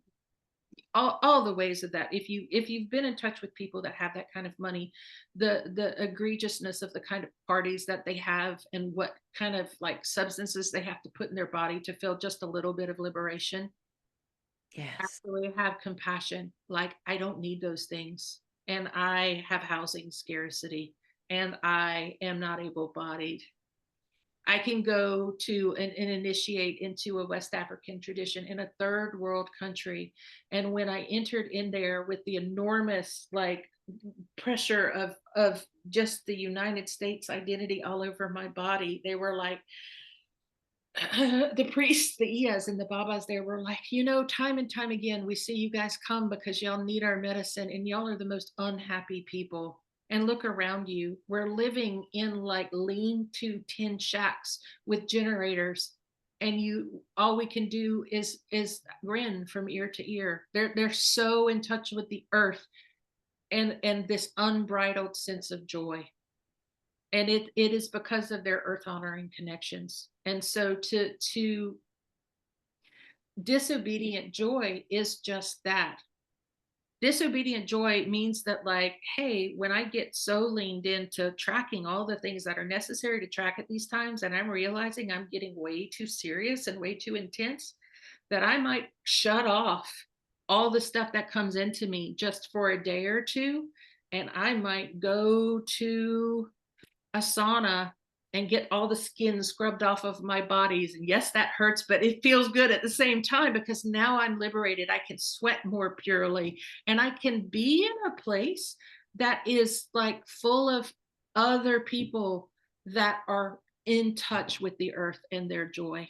all the ways of that. If you've been in touch with people that have that kind of money, the egregiousness of the kind of parties that they have and what kind of like substances they have to put in their body to feel just a little bit of liberation, Yes. actually have compassion. Like, I don't need those things, and I have housing scarcity, and I am not able bodied. I can go to and initiate into a West African tradition in a third world country. And when I entered in there with the enormous like pressure of just the United States identity all over my body, they were like, the priests, the Iyas and the Babas there were like, time and time again, we see you guys come because y'all need our medicine and y'all are the most unhappy people. And look around you. We're living in like lean to tin shacks with generators. And all we can do is grin from ear to ear. They're so in touch with the earth and this unbridled sense of joy, and it is because of their earth honoring connections. And so to disobedient joy is just that. Disobedient joy means that, like, hey, when I get so leaned into tracking all the things that are necessary to track at these times, and I'm realizing I'm getting way too serious and way too intense, that I might shut off all the stuff that comes into me just for a day or two. And I might go to a sauna and get all the skin scrubbed off of my bodies. And yes, that hurts, but it feels good at the same time because now I'm liberated. I can sweat more purely and I can be in a place that is like full of other people that are in touch with the earth and their joy.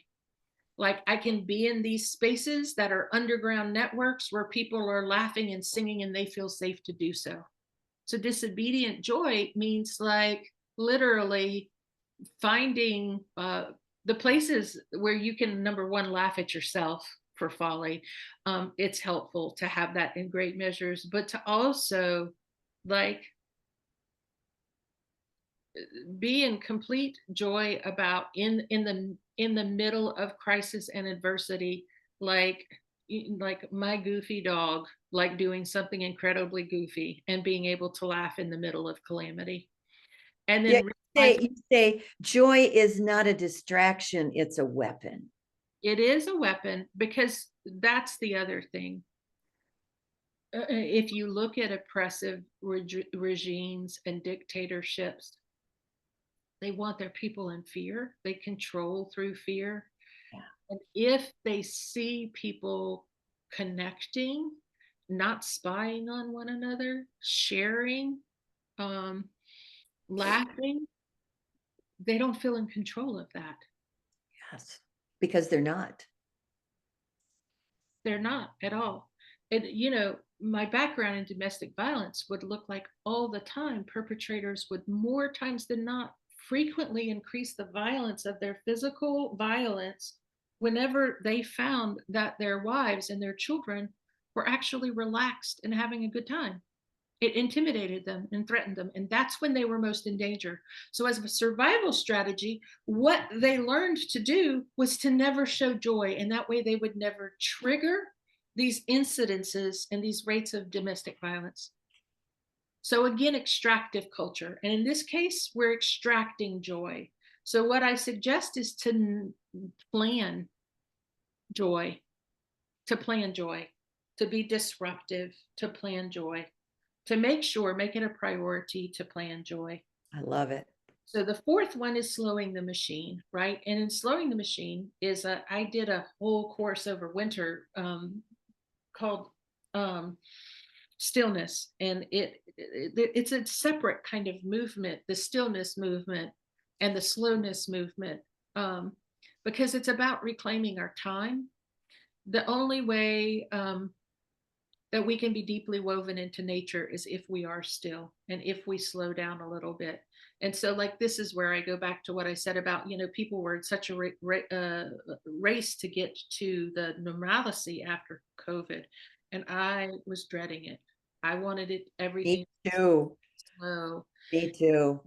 Like, I can be in these spaces that are underground networks where people are laughing and singing and they feel safe to do so. So disobedient joy means like literally finding the places where you can, number one, laugh at yourself for folly. It's helpful to have that in great measures, but to also like be in complete joy about in the middle of crisis and adversity, like my goofy dog, like doing something incredibly goofy and being able to laugh in the middle of calamity. And Yeah, then realize you say joy is not a distraction, it's a weapon. it is a weapon, because that's the other thing. If you look at oppressive regimes and dictatorships, they want their people in fear. They control through fear. Yeah. And if they see people connecting, not spying on one another, sharing, um, laughing, they don't feel in control of that. Yes. Because they're not. They're not at all. And, my background in domestic violence would look like all the time perpetrators would more times than not frequently increase the violence of their physical violence whenever they found that their wives and their children were actually relaxed and having a good time. It intimidated them and threatened them. And that's when they were most in danger. So, as a survival strategy, what they learned to do was to never show joy. And that way they would never trigger these incidences and these rates of domestic violence. So, again, extractive culture. And in this case, we're extracting joy. So, what I suggest is to plan joy, to plan joy, to be disruptive, to plan joy, to make it a priority to plan joy. I love it. So the fourth one is slowing the machine, right? And in slowing the machine I did a whole course over winter called stillness, and it's a separate kind of movement, the stillness movement and the slowness movement, because it's about reclaiming our time. The only way that we can be deeply woven into nature is if we are still and if we slow down a little bit. And so, like, this is where I go back to what I said about, people were in such a race to get to the normalcy after COVID. And I was dreading it. I wanted it, everything Me too. slow. Me too.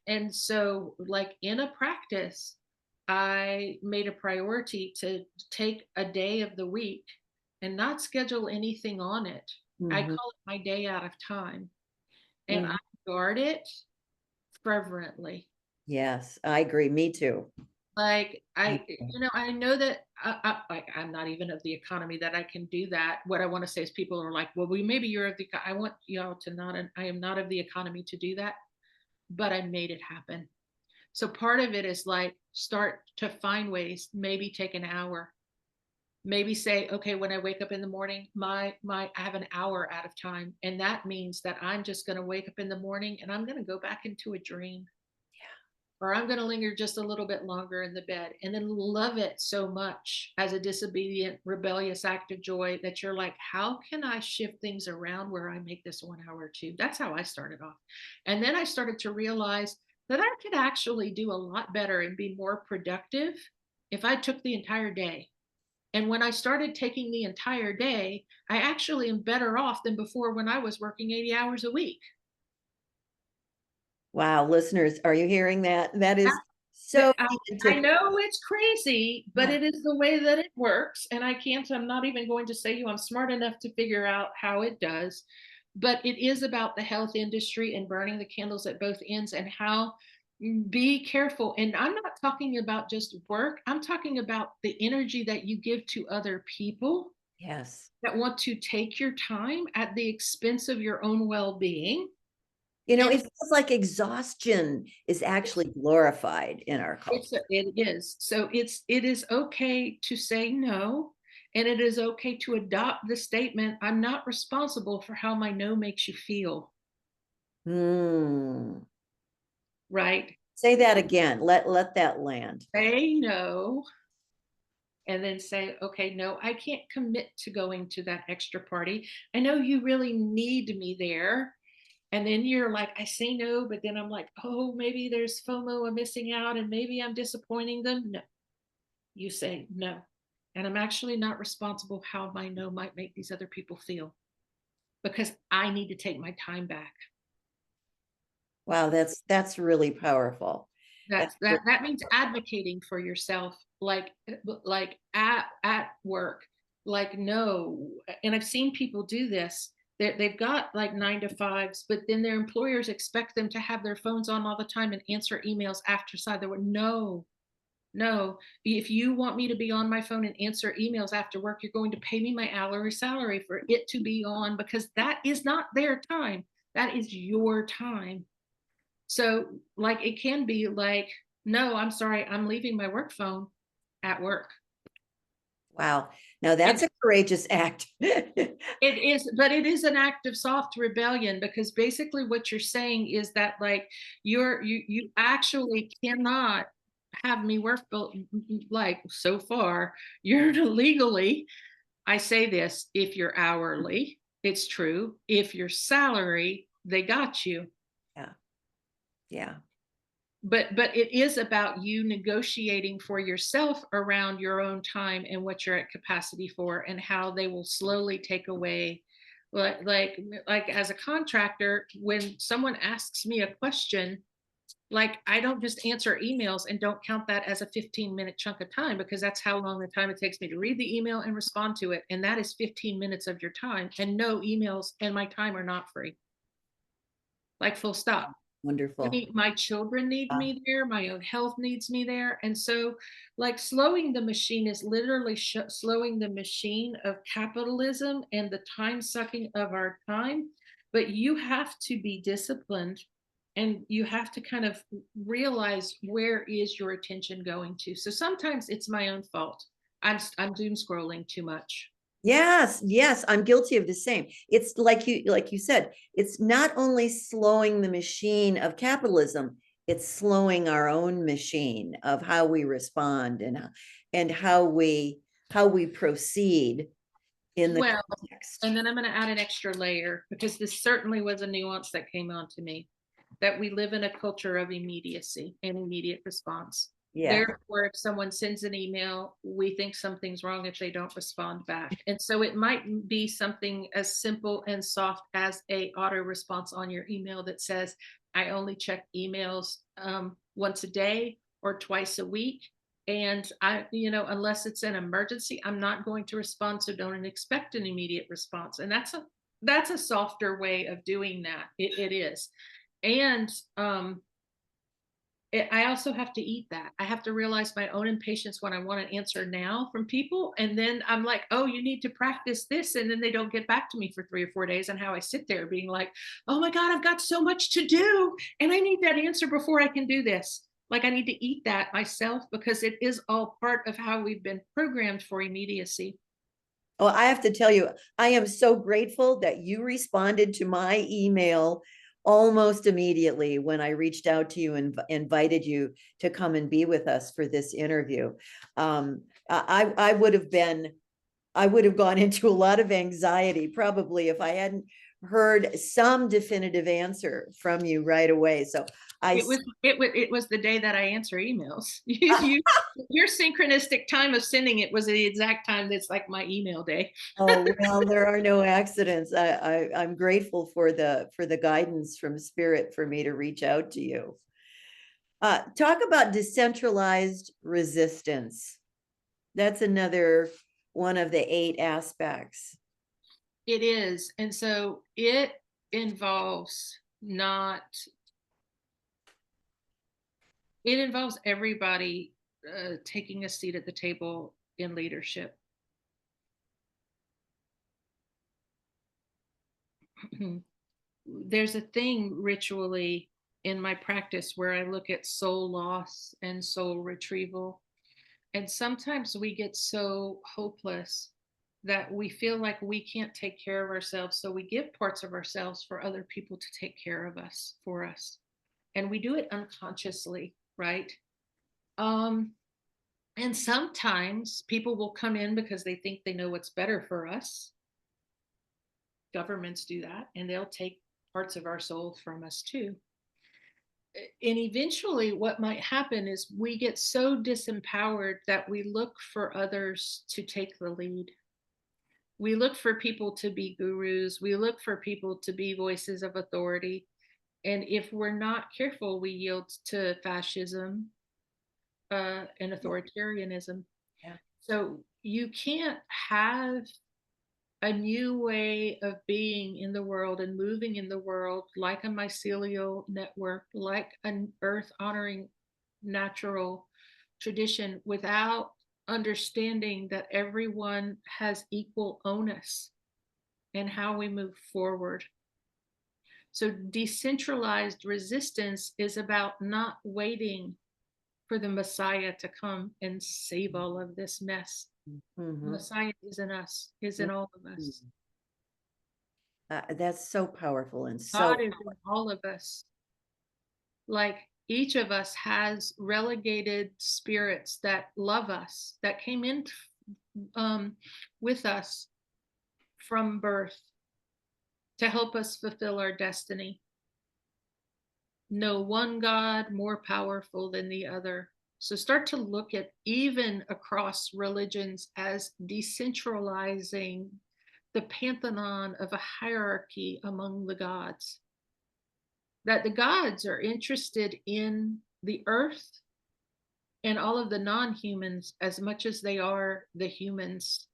And so, like, in a practice, I made a priority to take a day of the week and not schedule anything on it. I Mhm. call it my day out of time, and I Mhm. guard it fervently. Yes, I agree. Me too. Like, Me too. I know that I'm not even of the economy that I can do that. What I want to say is, people are like, well, maybe you're of the, I want y'all to not, I am not of the economy to do that, but I made it happen. So part of it is like, start to find ways, maybe take an hour, maybe say, okay, when I wake up in the morning, I have an hour out of time. And that means that I'm just going to wake up in the morning and I'm going to go back into a dream, or I'm going to linger just a little bit longer in the bed, and then love it so much as a disobedient, rebellious act of joy that you're like, how can I shift things around where I make this 1 hour too? That's how I started off. And then I started to realize that I could actually do a lot better and be more productive if I took the entire day. And when I started taking the entire day, I actually am better off than before when I was working 80 hours a week. Wow, listeners, are you hearing that? That is so I scientific. know it's crazy, but Yeah. it is the way that it works. And I'm not even going to say I'm smart enough to figure out how it does. But it is about the health industry and burning the candles at both ends, and how, be careful. And I'm not talking about just work, I'm talking about the energy that you give to other people Yes. that want to take your time at the expense of your own well being. It feels like exhaustion is actually glorified in our culture. It is. So it is okay to say no, and it is okay to adopt the statement, I'm not responsible for how my no makes you feel, Hmm. right? Say that again. Let that land. Say no, and then say, okay, no, I can't commit to going to that extra party. I know you really need me there. And then you're like, I say no, but then I'm like, oh, maybe there's FOMO, I'm missing out, and maybe I'm disappointing them. No, you say no. And I'm actually not responsible how my no might make these other people feel, because I need to take my time back. Wow, that's really powerful. That's That means advocating for yourself, like at work, like, no. And I've seen people do this. They've got like 9 to 5s, but then their employers expect them to have their phones on all the time and answer emails after side. They were, no, no. If you want me to be on my phone and answer emails after work, you're going to pay me my hourly salary for it to be on, because that is not their time. That is your time. So, like, it can be like, no, I'm sorry, I'm leaving my work phone at work. wow. Now And that's a courageous act. it is, but it is an act of soft rebellion, because basically what you're saying is that, like, you actually cannot have me work, like, so far you're legally, I say this, if you're hourly, it's true. If you're salary, they got you. Yeah. Yeah. but it is about you negotiating for yourself around your own time and what you're at capacity for, and how they will slowly take away. Like as a contractor, when someone asks me a question, like I don't just answer emails and don't count that as a 15-minute chunk of time, because that's how long the time it takes me to read the email and respond to it, and that is 15 minutes of your time, and no, emails and my time are not free, like full stop. Wonderful. My children need Uh, me there. My own health needs me there. And so, like, slowing the machine is literally slowing the machine of capitalism and the time sucking of our time. But you have to be disciplined, and you have to kind of realize where is your attention going to. So sometimes it's my own fault. I'm doom scrolling too much. Yes, yes, I'm guilty of the same. It's like you said, it's not only slowing the machine of capitalism, it's slowing our own machine of how we respond and how we proceed in the Well, context. and then I'm going to add an extra layer, because this certainly was a nuance that came on to me, that we live in a culture of immediacy and immediate response. Yeah. Therefore, if someone sends an email, we think something's wrong if they don't respond back. And so it might be something as simple and soft as a auto response on your email that says, I only check emails once a day or twice a week. And unless it's an emergency, I'm not going to respond. So don't expect an immediate response. And that's a softer way of doing that. It is. And I also have to eat that. I have to realize my own impatience when I want an answer now from people. And then I'm like, oh, you need to practice this. And then they don't get back to me for 3 or 4 days. And how I sit there being like, oh my God, I've got so much to do. And I need that answer before I can do this. Like I need to eat that myself, because it is all part of how we've been programmed for immediacy. Oh, I have to tell you, I am so grateful that you responded to my email almost immediately when I reached out to you and invited you to come and be with us for this interview. I would have gone into a lot of anxiety probably if I hadn't heard some definitive answer from you right away. So I It was the day that I answer emails. Your synchronistic time of sending it was the exact time that's like my email day. Oh, well, there are no accidents. I'm grateful for the guidance from spirit for me to reach out to you. Talk about decentralized resistance. That's another one of the 8 aspects. It is. And so it involves not, it involves everybody taking a seat at the table in leadership. There's a thing ritually in my practice where I look at soul loss and soul retrieval. And sometimes we get so hopeless that we feel like we can't take care of ourselves. So we give parts of ourselves for other people to take care of us for us. And we do it unconsciously, right? Um, and sometimes people will come in because they think they know what's better for us. Governments do that, and they'll take parts of our soul from us too. And eventually what might happen is we get so disempowered that we look for others to take the lead. We look for people to be gurus. We look for people to be voices of authority. And if we're not careful, we yield to fascism and authoritarianism. Yeah. So you can't have a new way of being in the world and moving in the world like a mycelial network, like an earth honoring natural tradition, without understanding that everyone has equal onus in how we move forward. So decentralized resistance is about not waiting for the Messiah to come and save all of this mess. The Mhm. Messiah is in us, is in all of us. That's so powerful and so God is in all of us. Like each of us has relegated spirits that love us, that came in with us from birth to help us fulfill our destiny. no one God more powerful than the other. So start to look at even across religions as decentralizing the pantheon of a hierarchy among the gods. That the gods are interested in the earth and all of the non-humans as much as they are the humans,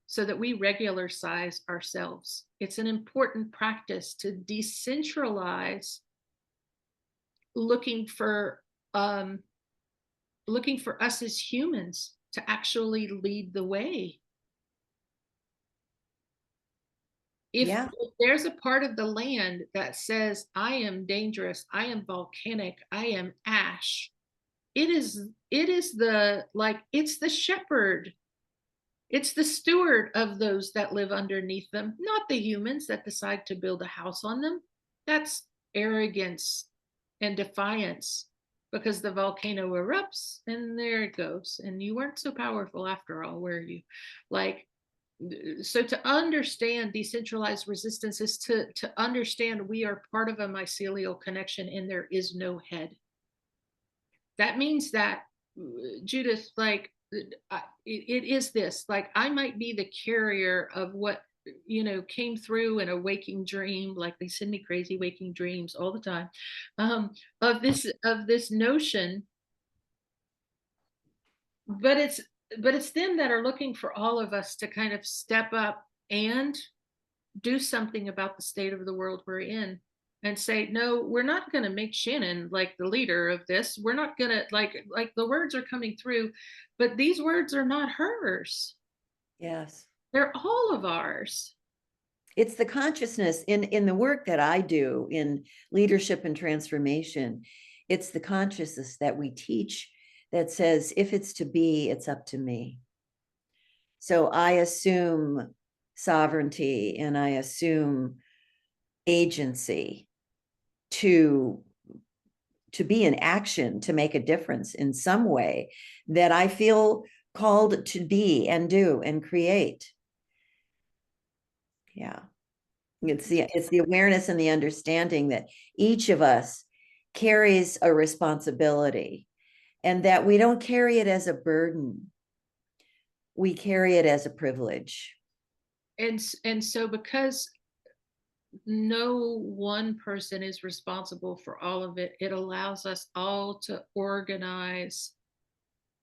so that we regularize ourselves. It's an important practice to decentralize, looking for um, looking for us as humans to actually lead the way. If Yeah. there's a part of the land that says, I am dangerous, I am volcanic, I am ash, it is the, like, it's the shepherd, it's the steward of those that live underneath them, not the humans that decide to build a house on them. That's arrogance and defiance, because the volcano erupts and there it goes. And you weren't so powerful after all, were you? Like, so to understand decentralized resistance is to understand we are part of a mycelial connection and there is no head. That means that, Judith, like, it is this, like, I might be the carrier of what, came through in a waking dream, like they send me crazy waking dreams all the time, um, of this notion, but it's them that are looking for all of us to kind of step up and do something about the state of the world we're in, and say, no, we're not going to make Shannon like the leader of this. We're not going to, like the words are coming through, but these words are not hers. Yes. They're all of ours. It's the consciousness in the work that I do in leadership and transformation. It's the consciousness that we teach that says, if it's to be, it's up to me. So I assume sovereignty and I assume agency to be in action, to make a difference in some way that I feel called to be and do and create. Yeah. It's the awareness and the understanding that each of us carries a responsibility, and that we don't carry it as a burden. We carry it as a privilege. And so, because no one person is responsible for all of it, it allows us all to organize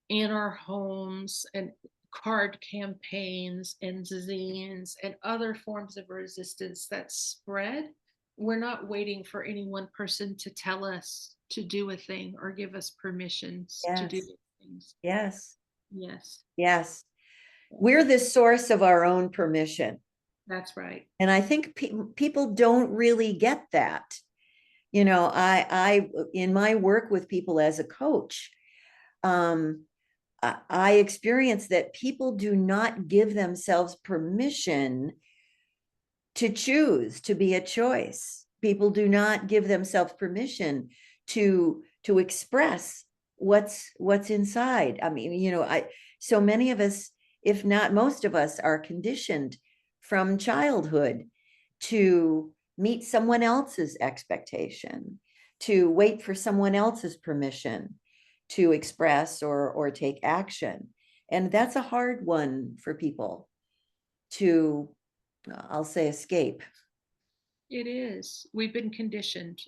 in our homes and card campaigns and zines and other forms of resistance that spread. We're not waiting for any one person to tell us to do a thing or give us permissions to do Yes. things. Yes. Yes, Yes. We're the source of our own permission. that's right. And I think people don't really get that. I in my work with people as a coach, I experience that people do not give themselves permission to choose, to be a choice. People do not give themselves permission to express what's inside. I mean, so many of us, if not most of us, are conditioned from childhood to meet someone else's expectation, to wait for someone else's permission to express or take action. And that's a hard one for people to, I'll say, escape. It is. We've been conditioned.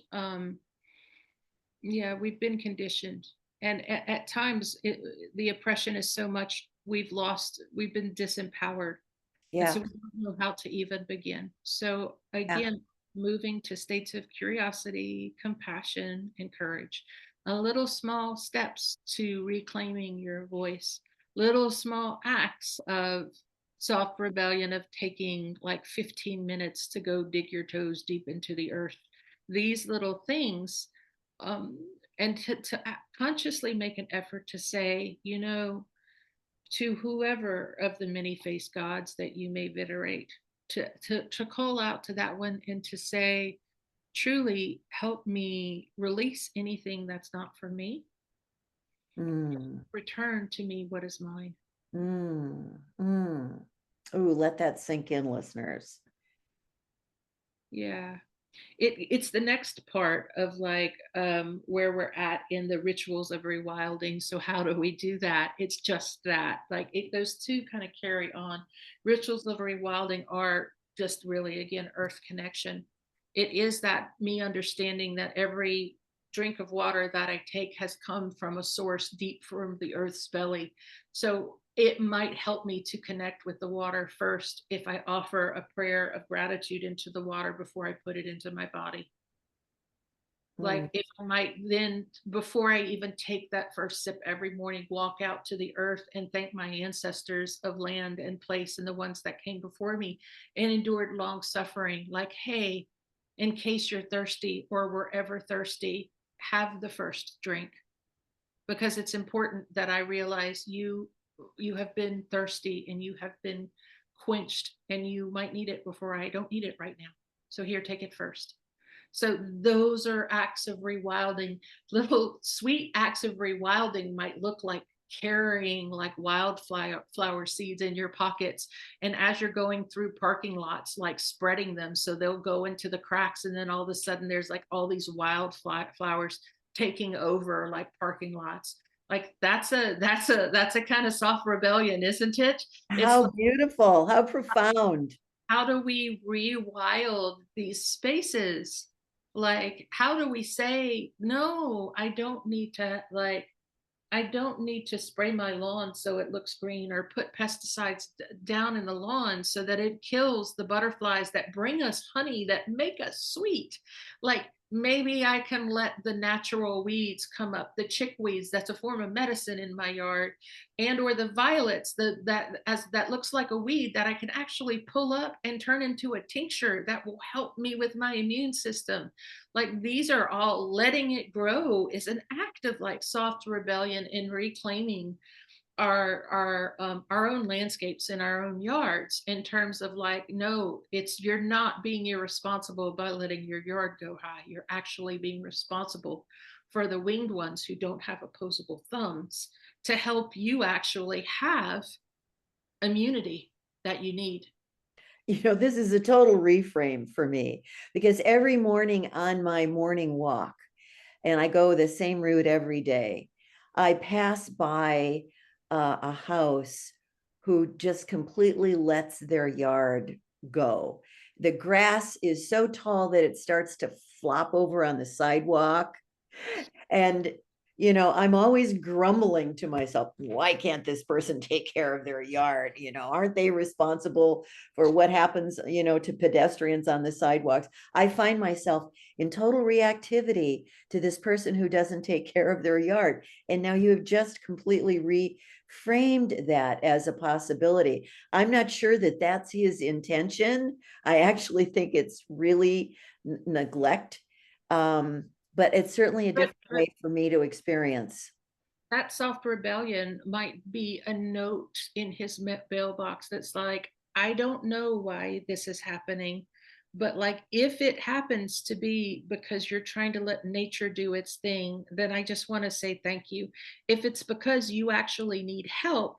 Yeah, we've been conditioned. And at times, the oppression is so much, we've been disempowered. And Yeah. so we don't know how to even begin. So Yeah. again, moving to states of curiosity, compassion, and courage. A little small steps to reclaiming your voice, little small acts of soft rebellion, of taking like 15 minutes to go dig your toes deep into the earth. These little things, um, and to consciously make an effort to say, to whoever of the many-faced gods that you may venerate, to call out to that one and to say, truly help me release anything that's not for me. Mm, Return to me what is mine. mm, mm. Ooh, let that sink in, listeners. Yeah. It's the next part of like where we're at in the rituals of rewilding. So how do we do that? It's just that like those two kind of carry on. Rituals of rewilding are just really again earth connection. It is that me understanding that every drink of water that I take has come from a source deep from the earth's belly. So it might help me to connect with the water first if I offer a prayer of gratitude into the water before I put it into my body. Mm. Like if I might then, before I even take that first sip every morning, walk out to the earth and thank my ancestors of land and place and the ones that came before me and endured long suffering. Like, hey, in case you're thirsty or were ever thirsty, have the first drink, because it's important that I realize you have been thirsty and you have been quenched and you might need it before I don't need it right now. So here, take it first. So those are acts of rewilding. Little sweet acts of rewilding might look like carrying like wildflower seeds in your pockets, and as you're going through parking lots, like spreading them so they'll go into the cracks, and then all of a sudden there's like all these wildflowers taking over like parking lots. Like that's a kind of soft rebellion, isn't it? It's How beautiful, how profound. how do we rewild these spaces? Like, how do we say, no, I don't need to, like, I don't need to spray my lawn so it looks green or put pesticides down in the lawn so that it kills the butterflies that bring us honey that make us sweet. Like maybe I can let the natural weeds come up, the chickweeds, that's a form of medicine in my yard, and or the violets that looks like a weed that I can actually pull up and turn into a tincture that will help me with my immune system. Like these are all, letting it grow is an act of like soft rebellion in reclaiming our own landscapes in our own yards, in terms of like, no, it's, you're not being irresponsible by letting your yard go high. You're actually being responsible for the winged ones who don't have opposable thumbs to help you actually have immunity that you need. You know, this is a total reframe for me because every morning on my morning walk, and I go the same route every day, I pass by a house who just completely lets their yard go. The grass is so tall that it starts to flop over on the sidewalk. And, you know, I'm always grumbling to myself, why can't this person take care of their yard? You know, aren't they responsible for what happens, you know, to pedestrians on the sidewalks? I find myself in total reactivity to this person who doesn't take care of their yard. And now you have just completely reframed that as a possibility. I'm not sure that that's his intention. I actually think it's really neglect. But it's certainly a But, different way for me to experience. that soft rebellion might be a note in his mailbox that's like, I don't know why this is happening, but like if it happens to be because you're trying to let nature do its thing, then I just want to say thank you. If it's because you actually need help,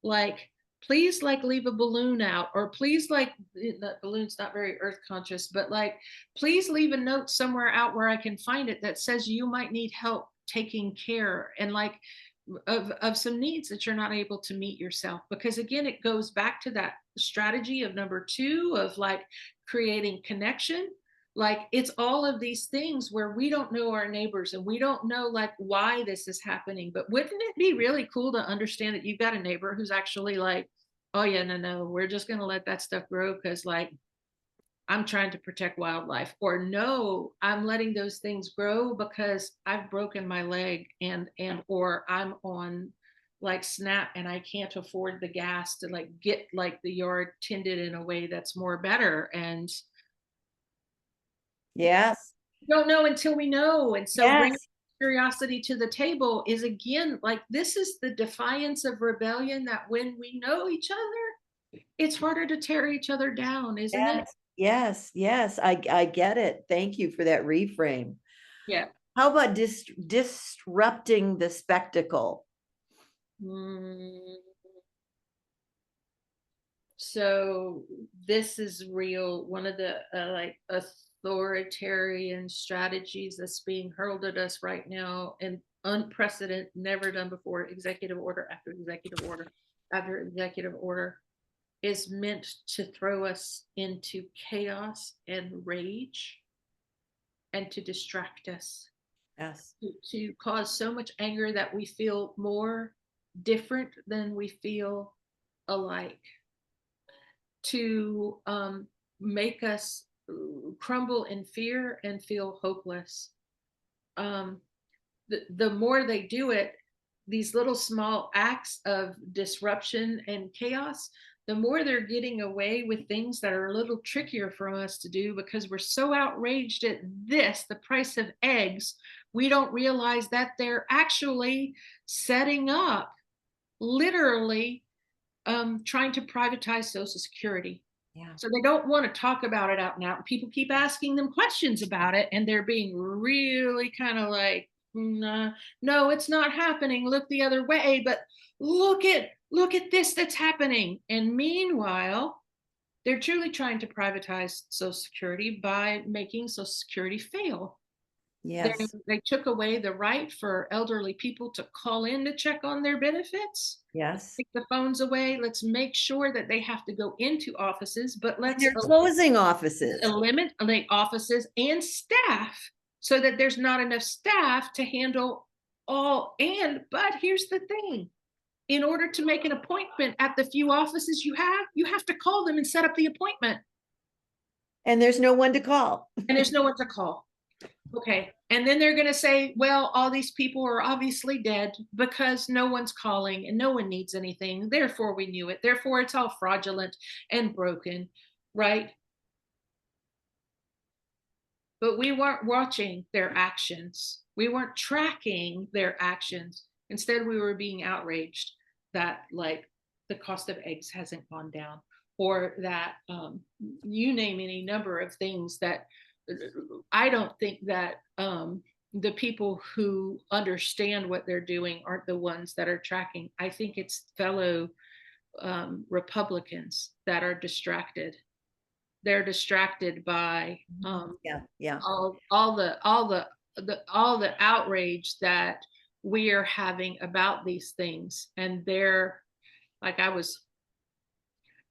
like please like leave a balloon out, or please like, that balloon's not very earth conscious, but like please leave a note somewhere out where I can find it that says you might need help taking care and like of some needs that you're not able to meet yourself. Because again, it goes back to that strategy of number two of like creating connection. Like it's all of these things where we don't know our neighbors and we don't know like why this is happening. But wouldn't it be really cool to understand that you've got a neighbor who's actually like, oh yeah, no, we're just going to let that stuff grow because like I'm trying to protect wildlife, or no, I'm letting those things grow because I've broken my leg and or I'm on like SNAP and I can't afford the gas to like get like the yard tended in a way that's more better. And Yes, we don't know until we know. And so bringing yes, curiosity to the table is again like, this is the defiance of rebellion, that when we know each other, it's harder to tear each other down, isn't it? yes, yes, yes. I get it. Thank you for that reframe. Yeah. How about disrupting the spectacle? Mm, so this is real. One of the like authoritarian strategies that's being hurled at us right now, and unprecedented, never done before, executive order after executive order after executive order, is meant to throw us into chaos and rage and to distract us, Yes. to cause so much anger that we feel more different than we feel alike, to make us crumble in fear and feel hopeless. Um, the more they do it, these little small acts of disruption and chaos, the more they're getting away with things that are a little trickier for us to do, because we're so outraged at this, the price of eggs, we don't realize that they're actually setting up, literally, trying to privatize Social Security. Yeah. So they don't want to talk about it out and out. People keep asking them questions about it, and they're being really kind of like, "Nah, no, it's not happening. Look the other way." But look at this that's happening. And meanwhile, they're truly trying to privatize Social Security by making Social Security fail. Yes. They took away the right for elderly people to call in to check on their benefits. Yes. Take the phones away. Let's make sure that they have to go into offices, but let's They're closing offices. eliminate offices and staff, so that there's not enough staff to handle all. But here's the thing: in order to make an appointment at the few offices you have to call them and set up the appointment. And there's no one to call. And there's no one to call. Okay. And then they're going to say, well, all these people are obviously dead because no one's calling and no one needs anything. Therefore, we knew it. Therefore, it's all fraudulent and broken. Right. But we weren't watching their actions. We weren't tracking their actions. Instead, we were being outraged that, like, the cost of eggs hasn't gone down, or that you name any number of things that I don't think that the people who understand what they're doing aren't the ones that are tracking. I think it's fellow Republicans that are distracted. They're distracted by Yeah. all the outrage that we are having about these things. And they're like, I was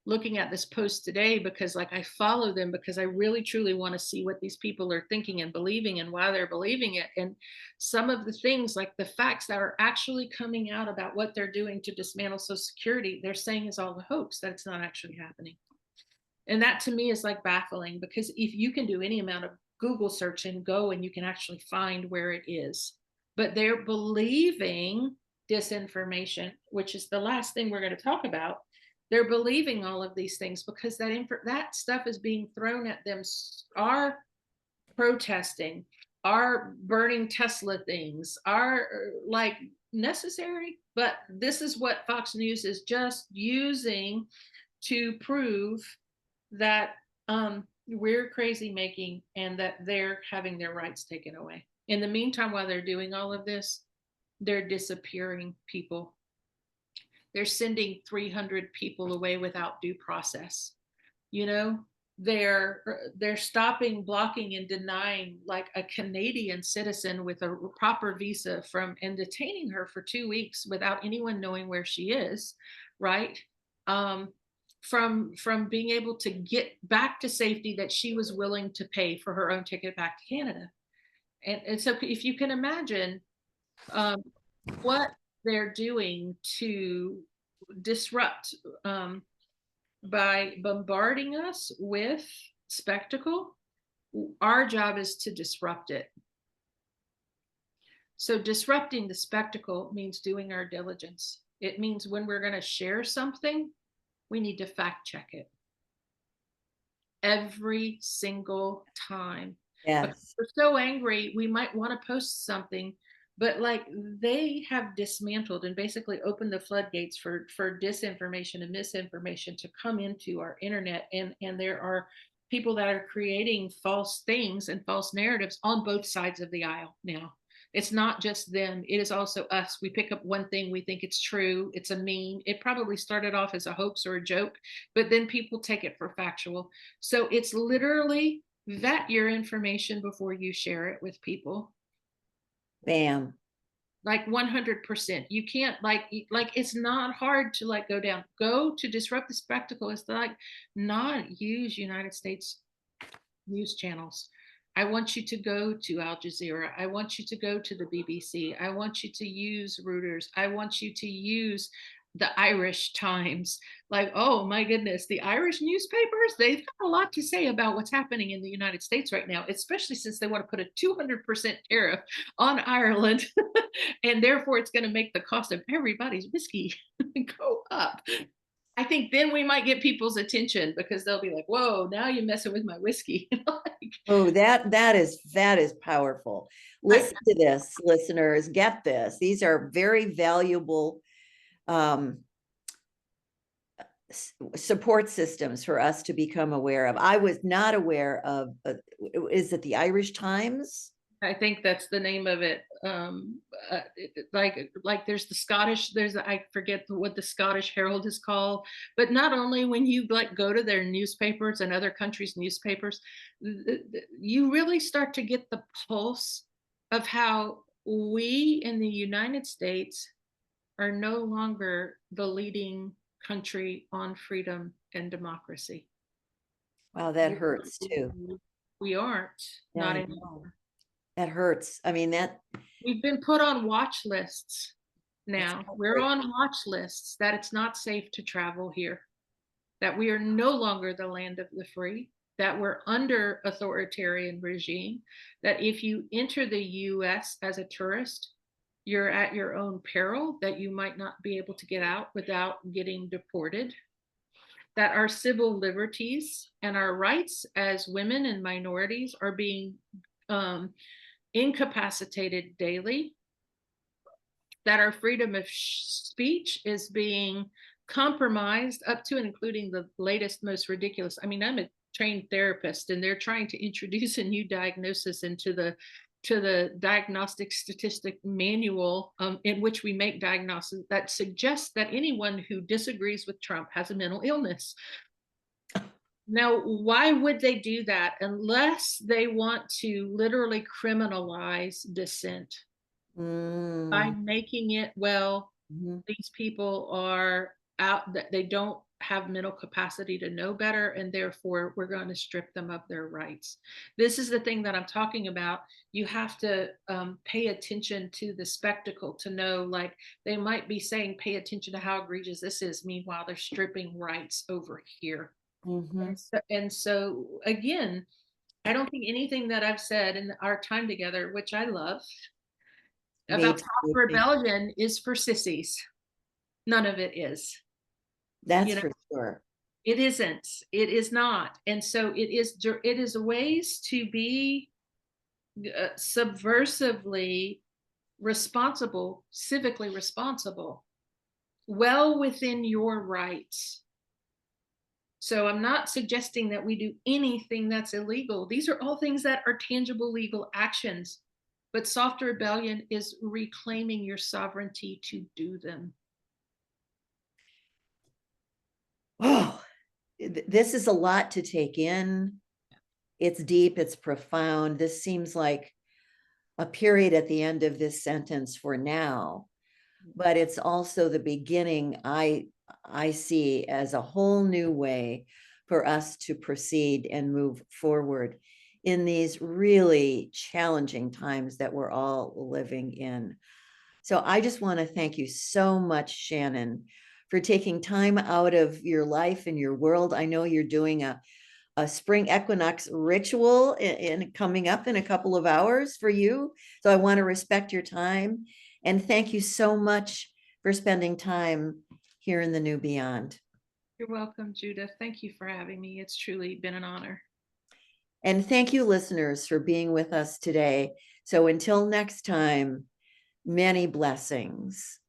looking at this post today because, like, I follow them because I really truly want to see what these people are thinking and believing and why they're believing it. And some of the things, like the facts that are actually coming out about what they're doing to dismantle Social Security, they're saying is all a hoax, that it's not actually happening. And that to me is like baffling, because if you can do any amount of Google search and go and you can actually find where it is, but they're believing disinformation, which is the last thing we're going to talk about. They're believing all of these things because that stuff is being thrown at them. Are protesting, are burning Tesla things, are like necessary. But this is what Fox News is just using to prove that we're crazy making and that they're having their rights taken away. In the meantime, while they're doing all of this, they're disappearing people. They're sending 300 people away without due process. You know, they're stopping, blocking, and denying, like, a Canadian citizen with a proper visa and detaining her for 2 weeks without anyone knowing where she is, right? From being able to get back to safety that she was willing to pay for her own ticket back to Canada. And so if you can imagine what they're doing to disrupt by bombarding us with spectacle, our job is to disrupt it. So disrupting the spectacle means doing our diligence. It means when we're going to share something, we need to fact check it every single time. Yes. We're so angry, we might want to post something, but, like, they have dismantled and basically opened the floodgates for disinformation and misinformation to come into our internet. And there are people that are creating false things and false narratives on both sides of the aisle now. It's not just them, it is also us. We pick up one thing, we think it's true, it's a meme. It probably started off as a hoax or a joke, but then people take it for factual. So it's literally vet your information before you share it with people. Bam. Like 100%. You can't like it's not hard to like go to disrupt the spectacle. It's like not use United States news channels. I want you to go to Al Jazeera. I want you to go to the BBC. I want you to use Reuters. I want you to use the Irish Times. Like, oh my goodness, the Irish newspapers, they've got a lot to say about what's happening in the United States right now, especially since they want to put a 200% tariff on Ireland. And therefore, it's going to make the cost of everybody's whiskey go up. I think then we might get people's attention because they'll be like, whoa, now you're messing with my whiskey. Like, Oh, that is powerful. Listen to this, listeners, get this. These are very valuable support systems for us to become aware of. I was not aware of, is it the Irish Times? I think that's the name of it. Like there's the Scottish, I forget what the Scottish Herald is called, but not only when you like go to their newspapers and other countries' newspapers, you really start to get the pulse of how we in the United States are no longer the leading country on freedom and democracy. Wow, that hurts too. We aren't, Yeah, not I anymore. know. That hurts. I mean, We've been put on watch lists now. We're on watch lists that it's not safe to travel here, that we are no longer the land of the free, that we're under authoritarian regime, that if you enter the US as a tourist, you're at your own peril, that you might not be able to get out without getting deported, that our civil liberties and our rights as women and minorities are being incapacitated daily, that our freedom of speech is being compromised up to and including the latest, most ridiculous. I mean, I'm a trained therapist and they're trying to introduce a new diagnosis into the diagnostic statistic manual in which we make diagnoses that suggests that anyone who disagrees with Trump has a mental illness. Now, why would they do that unless they want to literally criminalize dissent by making it, well, these people are out, that they don't have mental capacity to know better, and therefore we're going to strip them of their rights. This is the thing that I'm talking about. You have to pay attention to the spectacle to know, like, they might be saying, pay attention to how egregious this is. Meanwhile, they're stripping rights over here. And so again, I don't think anything that I've said in our time together, which I love, about soft rebellion is for sissies. None of it is. That's for sure. It isn't. It is not. And so it is ways to be subversively responsible, civically responsible, well within your rights. So I'm not suggesting that we do anything that's illegal. These are all things that are tangible legal actions, but soft rebellion is reclaiming your sovereignty to do them. Oh, this is a lot to take in. It's deep, it's profound. This seems like a period at the end of this sentence for now, but it's also the beginning I see as a whole new way for us to proceed and move forward in these really challenging times that we're all living in. So I just want to thank you so much, Shannon, for taking time out of your life and your world. I know you're doing a spring equinox ritual in coming up in a couple of hours for you. So I want to respect your time. And thank you so much for spending time here in the New Beyond. You're welcome, Judith. Thank you for having me. It's truly been an honor. And thank you, listeners, for being with us today. So until next time, many blessings.